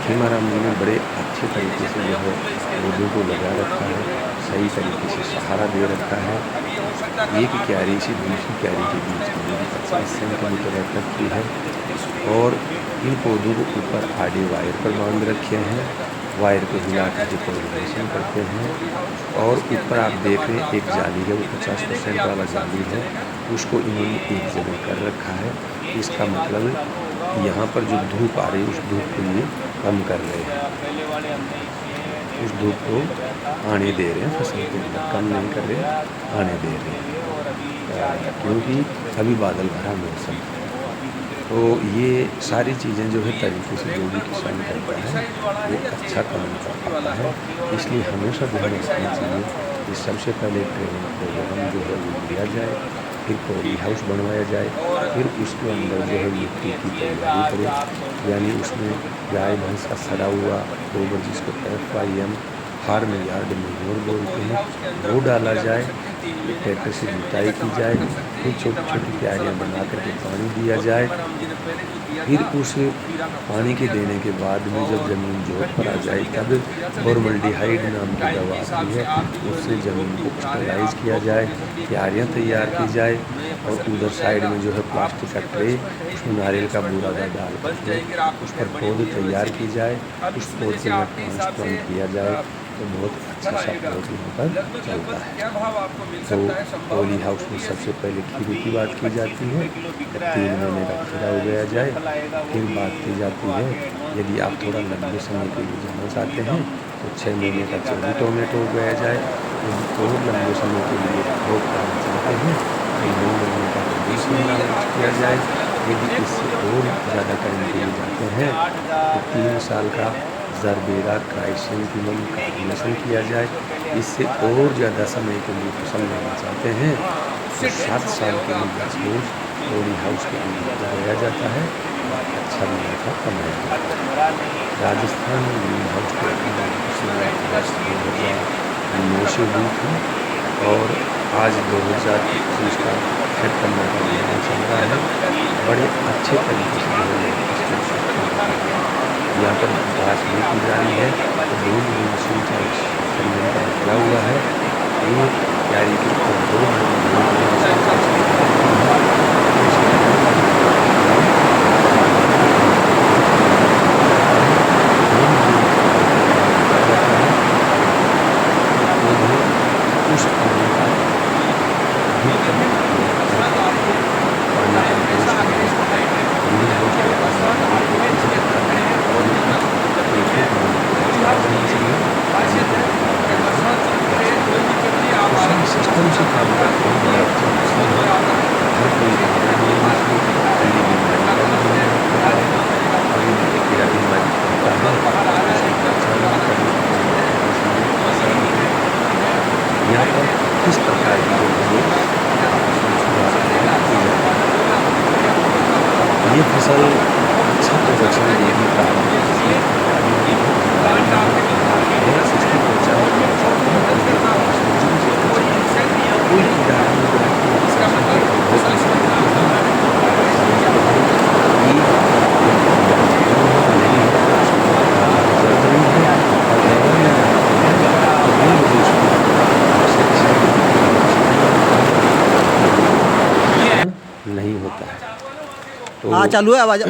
खेमाराम जी ने बड़े अच्छे तरीके से जो है पौधों को लगा रखा है, सही तरीके से सहारा दे रखा है। एक क्यारी से दूसरी क्यारी के बीच की दूरी 25 सेंटीमीटर रख रखी है और इन पौधों को ऊपर आड़े वायर पर बांध रखे हैं। वायर को हिला कर पोलिनेशन करते हैं और ऊपर आप देख रहे हैं एक जाली है, वो 50% वाला जाली है, उसको इन्होंने एक जगह कर रखा है। इसका मतलब यहाँ पर जो धूप आ रही है उस धूप को ये कम कर रहे हैं, उस धूप को आने दे रहे हैं, फसल के अंदर कम नहीं कर रहे, आने दे रहे हैं क्योंकि अभी बादल भरा मौसम है। तो ये सारी चीज़ें जो है तरीके से जो भी किसान करता है वो अच्छा काम कर पाता है। इसलिए हमेशा ध्यान रखना चाहिए कि सबसे पहले ट्रेनिंग प्रोग्राम जो है वो लिया जाए, फिर पॉली हाउस बनवाया जाए, फिर उसके अंदर जो है मिट्टी की तैयारी करें, यानी उसमें गाय भैंस का सड़ा हुआ गोबर जिसको FIM फार्म यार्ड मैन्योर बोलते हैं वो डाला जाए, ट्रैक्टर से जुताई की जाए, फिर छोटी छोटी क्यारियाँ बना करके पानी दिया जाए। फिर उस पानी के देने के बाद में जब ज़मीन जोत पर आ जाए तब फॉर्मल्डिहाइड नाम की दवा आती है, उससे ज़मीन को स्टेलाइज किया जाए, क्यारियाँ तैयार की जाए और उधर साइड में जो है प्लास्टिक का ट्रे उसमें नारियल का बूरा डाल करके उस पर पौध तैयार की जाए, उस पौध को ट्रांसप्लांट किया जाए तो बहुत अच्छा सा पौध यहाँ पर चलता है। तो पॉली हाउस में सबसे पहले खीरे की बात की जाती है, 3 महीने का खीरा उगाया जाए, फिर बात की जाती है यदि आप थोड़ा लंबे समय के लिए जाना चाहते हैं तो 6 महीने का चेरी टोमेटो उगाया जाए, यदि और लंबे समय के लिए क्रॉप करना चाहते हैं तो 9 महीने का बीज किया जाए, यदि इससे और ज़्यादा करने के लिए जाते हैं तो 3 साल का जरबेरा क्राइसेंथेमम का मिश्रण किया जाए। इससे और ज़्यादा समय के लिए फसल लेना चाहते हैं तो 7 साल के लिए 10 डोज पॉली हाउस के अंदर लगाया जाता है, अच्छा मुनाफा कमाया जाता है। राजस्थान में ग्रीन हाउस के अंदर 2009 से हुई थी और आज 2021 का सितंबर का महीना चल रहा है। बड़े अच्छे तरीके से यहाँ पर घास नहीं की जा रही है, बूंद बूंद सिंचाई संयंत्र का निकला हुआ है। ये क्यारी के ऊपर 2 बूंद बूंद सिंचाई उस पानी का सिस्टम से काम करते हैं। यहाँ पर किस प्रकार की ये फसल अच्छा प्रोडक्शन देने का नहीं होता है। तो हाँ चालू है आवाज।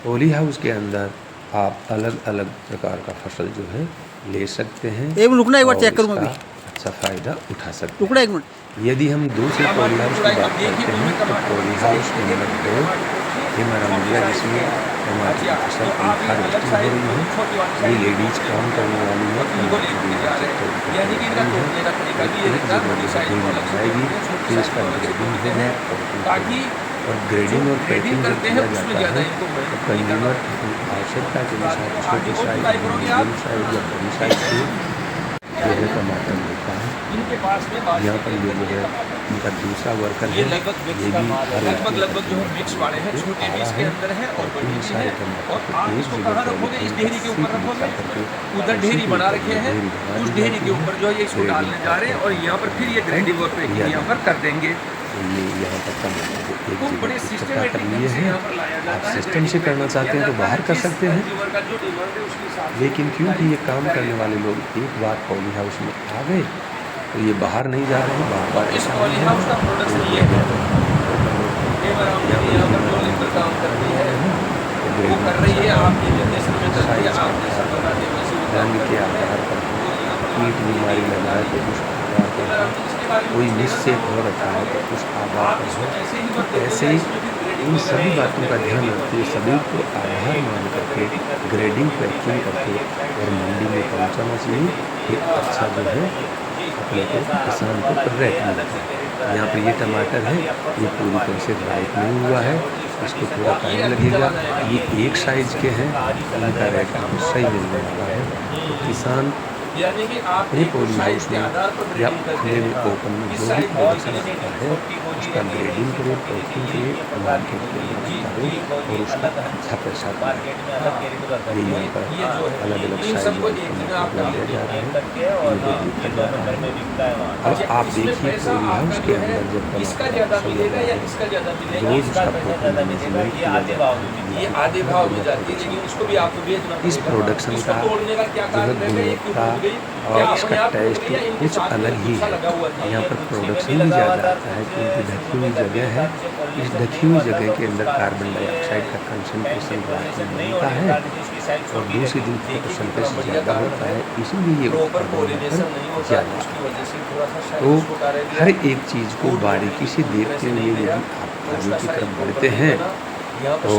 पॉली हाउस के अंदर आप अलग अलग प्रकार का फसल जो है ले सकते हैं। एक मिनट रुकना, एक बार और चेक करूँ मैं इसका अभी। अच्छा फायदा उठा सकते हैं। रुकना एक मिनट। यदि हम दूसरे पॉली हाउस की बात करते हैं तो पॉली हाउस नंबर 2 हिमारा मिलिया, जिसमें टमाटर की फसल की हार्वेस्टिंग हो रही है। ये लेडीज काम करने वाली है, जाएगी, फिर इसका ग्रेडिंग होगा और ग्रेडिंग और पैकिंग जब किया जाता है तो कंज्यूमर आवश्यकता के अनुसार छोटे साइज, मीडियम साइज या बड़ी साइज के जो है टमाटर मिलता है। यहाँ पर ये जो है इनका दूसरा वर्कर है, ये भी लगभग जो है मिक्स वाले हैं, छोटे भी इसके अंदर है और बड़ी भी है। और आप इसको कहाँ रखोगे? इस ढेरी के ऊपर रखोगे। उधर ढेरी बना रखे हैं, उस ढेरी के ऊपर जो है ये इसको डालने जा रहे हैं और यहाँ पर फिर ये ग्रेडिंग और पैकिंग यहाँ पर कर देंगे। ये यहाँ पर टमाटर को एक बड़े जगह इकट्ठा सिस्टमेटिक कर ढंग लिए से हैं। यहाँ पर लाया आप जाता है। सिस्टम से करना चाहते हैं तो बाहर कर सकते हैं, जो डिमांड है उसके हिसाब से लेकिन क्योंकि ये काम करने वाले लोग एक बार पॉली हाउस में आ गए तो ये बाहर नहीं जा रहे हैं। बार इस पॉली हाउस का प्रोडक्शन ये है। यहाँ पर जो लेबर काम करती है वो कर रही है, आपके निर्देशन में करती है, आप जैसा बना दें वैसे वो काम रंग के आधार पर कीट बीमारी लगाए तो उस आधार पर कोई निश्चित हो रखा है तो उस आधार पर हो। तो ऐसे ही इन सभी बातों का ध्यान रखते हुए सभी को आधार मान करके ग्रेडिंग पैकिंग करके और मंडी में पहुंचाना चाहिए। एक अच्छा जो है अपने को किसान को रेट मिलता है। यहाँ पर ये टमाटर है, ये पूरी तरह से राइट नहीं हुआ है, इसको थोड़ा टाइम लगेगा। ये एक साइज़ के हैं, इनका रेट आपको सही मिलने वाला है। तो किसान यानी कि आप अपने एक पॉली साइज हाउस के में आधार पर या ग्रेडिंग करते खुले में हैं। ओपन में इस जो भी साइज प्रोडक्शन और आता है उसका ग्रेडिंग करे, पैकिंग करे, मार्केट के लिए डाले और उसका अच्छा पैसा कमाए। ये यहाँ पर अलग अलग इन साइज सबको वाले एक दिन टमाटर आप लगाया जा रहा है। ये देखा जा रहा है। अब आप देखिए पॉली हाउस के अंदर जब इसका टमाटर ज्यादा फसल मिलेगा या लगा इसका ज्यादा मिलेगा, रोज उसका प्रोटीन मैनेजमेंट किया जाता है। ये आधे भाव में जाती है, लेकिन इसको भी आपको बेचना इस पड़ेगा। प्रोडक्शन इसको का तोड़ने का क्या जो है कारण रहेगा? एक गुणवत्ता टूट गई, और क्या इसका अपने आप टूट टेस्ट गई या इनके कुछ साथ में अलग ही दूसरा है। लगा हुआ था? यहाँ पर ये प्रोडक्शन उसमें भी लगा हुआ ज़्यादा था, आता है तो क्योंकि ढकी हुई जगह है। इस ढकी हुई जगह के अंदर कार्बन डाइऑक्साइड का कंसनट्रेशन रात में बनता है और दूसरे दिन परसेंटेज ज़्यादा होता है, इसीलिए ये प्रॉपर उत्पादन कोऑर्डिनेशन पर नहीं होता, ज़्यादा उसकी आता है। वजह से थोड़ा सा शायद तो उसको कार्य हर एक चीज़ को बारीकी से देखते हुए यदि आप आगे की तरफ बढ़ते हैं तो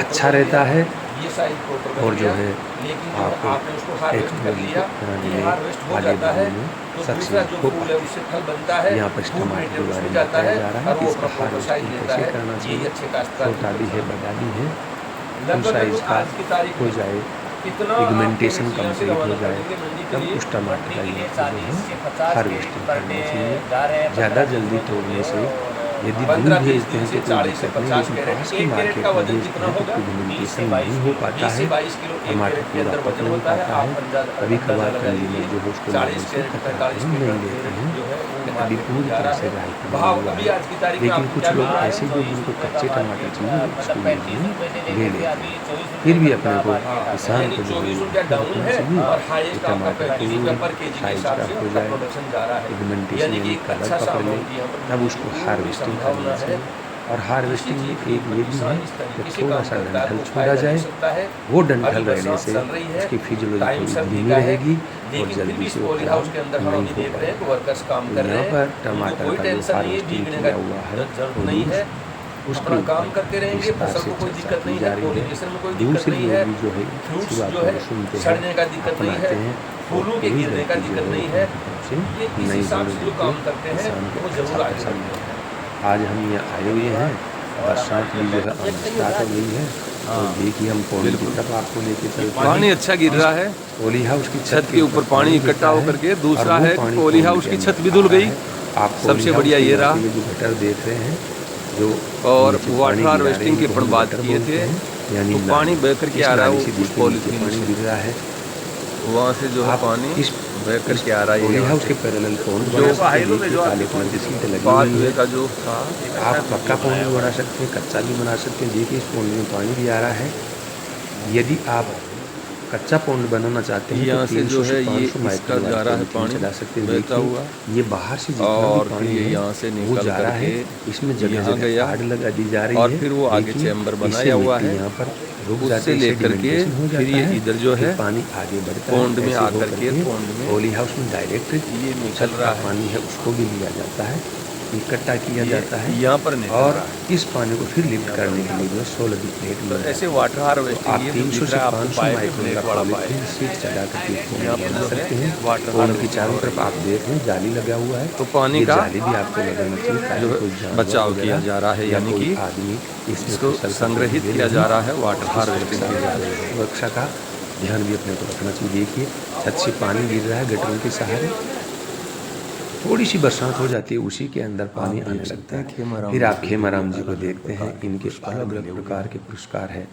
अच्छा रहता है। ये साइज प्रॉपर और जो है लेकिन आप आपने उसको हार्वेस्ट कर टेक्नोलॉजी लिया, को अपनाने ये में हार्वेस्ट हो आगे जाता है बढ़ने में तो सक्सेस दूसरा जो हो फूल पाते है हैं। उससे फल बनता है, यहाँ पर फूल टमाटर के मेटेरियल बारे उसमें में जाता बताया है जा रहा है और कि वो इसका अपना प्रॉपर साइज हार्वेस्टिंग लेता कैसे है। करना यही चाहिए, अच्छे काश्तकार छोटा भी है, बड़ा भी है, फुल लगभग साइज का आज की तारीख हो में जाए, कितना पिगमेंटेशन आप यहाँ से कंप्लीट हो रवाना जाए, करेंगे मंडी के तब लिए? उस टमाटर का मंडी के लिए जो 40 से है 50 हार्वेस्टिंग पर करना डे चाहिए। जा रहे हैं। ज़्यादा जल्दी तोड़ने से यदि दूर 15-20 भेजते दिन हैं से तो कोई 40 से दिक्कत नहीं, 50 लेकिन कैरेट, पास की एक कैरेट मार्केट का में वजन भेजते कितना हैं तो होगा? 20 पिगमेंटेशन से 22 नहीं हो पाता 20 से है, 22 किलो एक टमाटर कैरेट के पूरा अंदर पक वजन नहीं होता है। पाता आप है। अंदाजा कभी कभार लगाइए कंज्यूमर जो है उसको 40 से कैरेट 45 नहीं कैरेट लेते हैं। जो है वो इस्तेमाल अभी में पूरी जा तरह रहा से है। राइट नहीं भाव हुआ अभी है, आज की तारीख में लेकिन आपको कुछ क्या लोग मिल रहा है? ऐसे जो जिनको कच्चे टमाटर चाहिए उसको भी ले लेते हैं। फिर भी अपने को किसान यानी को जो 24 है रुपया डाउन है चाहिए और कि हाईएस्ट आपका टमाटर 35 रुपया पर को केजी के साइज हिसाब का से हो आपका जाए, प्रोडक्शन जा रहा है। पिगमेंटेशन यानी कि यानी एक कलर अच्छा सा पकड़ ले, अमाउंट यहाँ पर तब उसको पूरी हार्वेस्टिंग संभावना करना है। चाहिए। और हार्वेस्टिंग में किसी एक चीज़ ये पर भी किसान है इस कि तरीके से थोड़ा काम सा करता है डंठल तो छोड़ा फायदा जाए, ले सकता है। वो अभी डंठल रहने बरसात से चल रही है, उसकी फिजियोलॉजी टाइम थोड़ी सर्दी धीमी का है, रहेगी और लेकिन फिर जल्दी भी इस से वो पॉली खराब हाउस के अंदर हम नहीं अभी हो देख रहे हैं कि पाएगा। वर्कर्स काम तो कर रहे यहाँ हैं, पर उनको टमाटर कोई का जो टेंशन नहीं है, हार्वेस्टिंग भीगने किया का हुआ है जरूरत नहीं है, उसके अपना काम ऊपर करते रहेंगे, विस्तार फसल से को कोई चर्चा दिक्कत की नहीं जा है, रही है। पॉलिनेशन में कोई दिक्कत दूसरे नहीं लोग है, भी जो है इसी फ्रूट्स बात जो है को सुनते हैं, सड़ने का दिक्कत नहीं है, अपनाते हैं, फूलों के कोई गिरने का गलती जो दिक्कत है नहीं है। उनकी तरफ से ये इस नहीं हिसाब होने से जो देते, काम करते हैं किसान को वो अच्छा जरूर आगे पैसा बढ़ते मिले। हैं। आज हम यहाँ आए हुए हैं, बरसात भी जो है आना स्टार्ट हो गई है, तो देखिए हम पौड़ी की तरफ आपको लेके चलते हैं। पानी अच्छा गिर रहा है, पॉली हाउस की छत के ऊपर पानी इकट्ठा होकर के, दूसरा है कि पॉली हाउस की छत भी धुल गई। सबसे बढ़िया ये रहा। जो गटर देख रहे हैं जो और नीचे वाटर पानी गिरा रहे हार्वेस्टिंग की हैं, अपन इनको बात गटर किए बोलते थे, हैं। यानी तो पानी बह करके इस आ रहा है नाली से उस देखिए नीचे पॉलीथीन पानी से, गिर रहा है। वहाँ से जो है आप पानी इस बह करके आ रहा है पॉली यहाँ हाउस से। के पैरेलल पॉन्ड जो बना सकते हैं, हाईलो में देखिए जो काले आपके कलर की सीट लगी पाथ हुई वे है। का जो था, आप पक्का पॉन्ड भी बना सकते हैं, कच्चा भी बना सकते हैं। देखिए इस पॉन्ड में पानी भी आ रहा है। यदि आप कच्चा पॉन्ड बनाना चाहते हैं यहाँ तो से जो 300 है से ये 500 इसका जा रहा है पानी चला सकते हैं। बहता देखिए हुआ, ये बाहर से जितना और भी फिर पानी ये है यहाँ से वो निकल जा रहा है, करके इसमें जगह यहाँ जगह गया, कार्ड लगा दी जा रही और है। फिर वो आगे देखिए, चैम्बर इससे बनाया हुआ मिट्टी है, यहाँ पर रुक उससे जाती है, लेकर के sedimentation हो फिर जाता ये है, इधर जो फिर है पानी आगे बढ़ता है, पॉन्ड में ऐसे आकर होकर के पॉन्ड में पॉली हाउस में डायरेक्ट ये निकल छत रहा का है, पानी है उसको भी लिया जाता है, इकट्ठा किया जाता है यहाँ पर निकल और रहा है। इस पानी को फिर लिफ्ट करने के लिए जो 16 की प्लेट तो में ऐसे वाटर आप हार्वेस्टिंग ये 300 दिख से रहा है आपको 500 पाइप माइक्रोन ब्लैक का वाला पॉलीथीन पाइप, सीट चढ़ा करके यहाँ पर बना जो सकते है हैं। वाटर पॉन्ड की हार्वेस्टिंग चारों हो तरफ रही आप देख रहे हैं जाली लगा हुआ है, तो पानी ये का जाली भी आपको लगाना चाहिए ताकि जो कोई जानवर बचाव वगैरह किया जा रहा है, या यानी कोई कि आदमी इसमें इसको फसल को संग्रहित गिरे किया नहीं। जा रहा है वाटर हार्वेस्टिंग की जा रही है। सुरक्षा का ध्यान भी अपने को रखना चाहिए। देखिए छत से पानी गिर रहा है गटरों के सहारे, थोड़ी सी बरसात हो जाती है उसी के अंदर पानी आने लगता है। फिर आप खेमाराम जी को देखते हैं, इनके अलग अलग प्रकार के पुरस्कार हैं,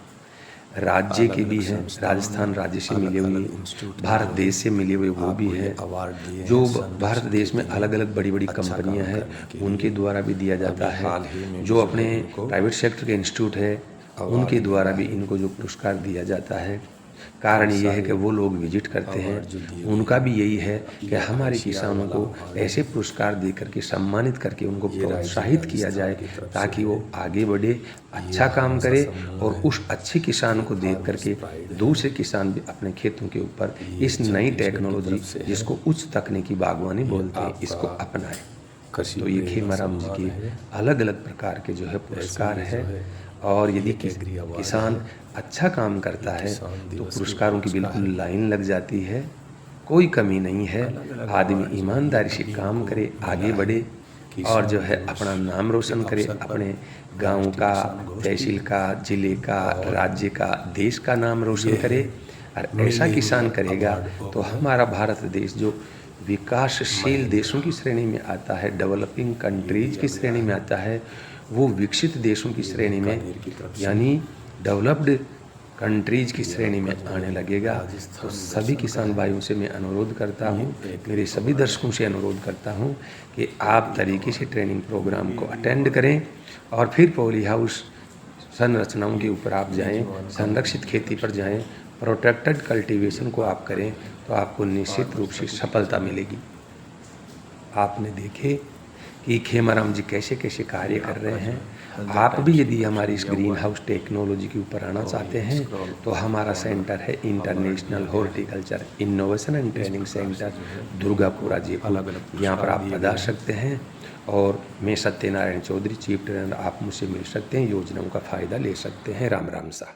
राज्य के भी हैं, राजस्थान राज्य से मिले हुए, भारत देश से मिले हुए वो भी हैं, जो भारत देश में अलग अलग बड़ी बड़ी कंपनियां हैं उनके द्वारा भी दिया जाता है, जो अपने प्राइवेट सेक्टर के इंस्टीट्यूट है उनके द्वारा भी इनको जो पुरस्कार दिया जाता है। कारण ये है कि वो लोग विजिट करते हैं, उनका भी यही है कि हमारे किसानों को ऐसे पुरस्कार दे करके सम्मानित करके उनको प्रोत्साहित किया जाए ताकि वो आगे बढ़े, अच्छा काम करे और उस अच्छे किसान को देख करके दूसरे किसान भी अपने खेतों के ऊपर इस नई टेक्नोलॉजी जिसको उच्च तकनीकी बागवानी बोलते हैं इसको अपनाएं। तो ये खेमाराम जी के अलग अलग प्रकार के जो है पुरस्कार है और यदि किसान अच्छा काम करता है तो पुरस्कारों की बिल्कुल लाइन लग जाती है, कोई कमी नहीं है। आदमी ईमानदारी से काम करे, आगे बढ़े और जो है अपना नाम रोशन करे, अपने गांव का, तहसील का, जिले का, राज्य का, देश का नाम रोशन करे। और ऐसा किसान करेगा तो हमारा भारत देश जो विकासशील देशों की श्रेणी में आता है, डेवलपिंग कंट्रीज की श्रेणी में आता है, वो विकसित देशों की श्रेणी में यानी डेवलप्ड कंट्रीज की श्रेणी में आने लगेगा। तो सभी किसान भाइयों से मैं अनुरोध करता हूँ, मेरे सभी दर्शकों से अनुरोध करता हूँ कि आप तरीके से ट्रेनिंग प्रोग्राम को अटेंड करें और फिर पॉली हाउस संरचनाओं के ऊपर आप जाएं, संरक्षित खेती पर जाएं, प्रोटेक्टेड कल्टीवेशन को आप करें तो आपको निश्चित रूप से सफलता मिलेगी। आपने देखे कि खेमाराम जी कैसे कैसे कार्य कर रहे हैं। आप भी यदि हमारी इस ग्रीन हाउस टेक्नोलॉजी के ऊपर आना चाहते हैं तो हमारा सेंटर है international horticulture innovation and training centre, Durgapura Jaipur. यहाँ पर आप पधार सकते हैं और मैं सत्यनारायण चौधरी चीफ ट्रेनर, आप मुझसे मिल सकते हैं, योजनाओं का फ़ायदा ले सकते हैं। राम राम सा।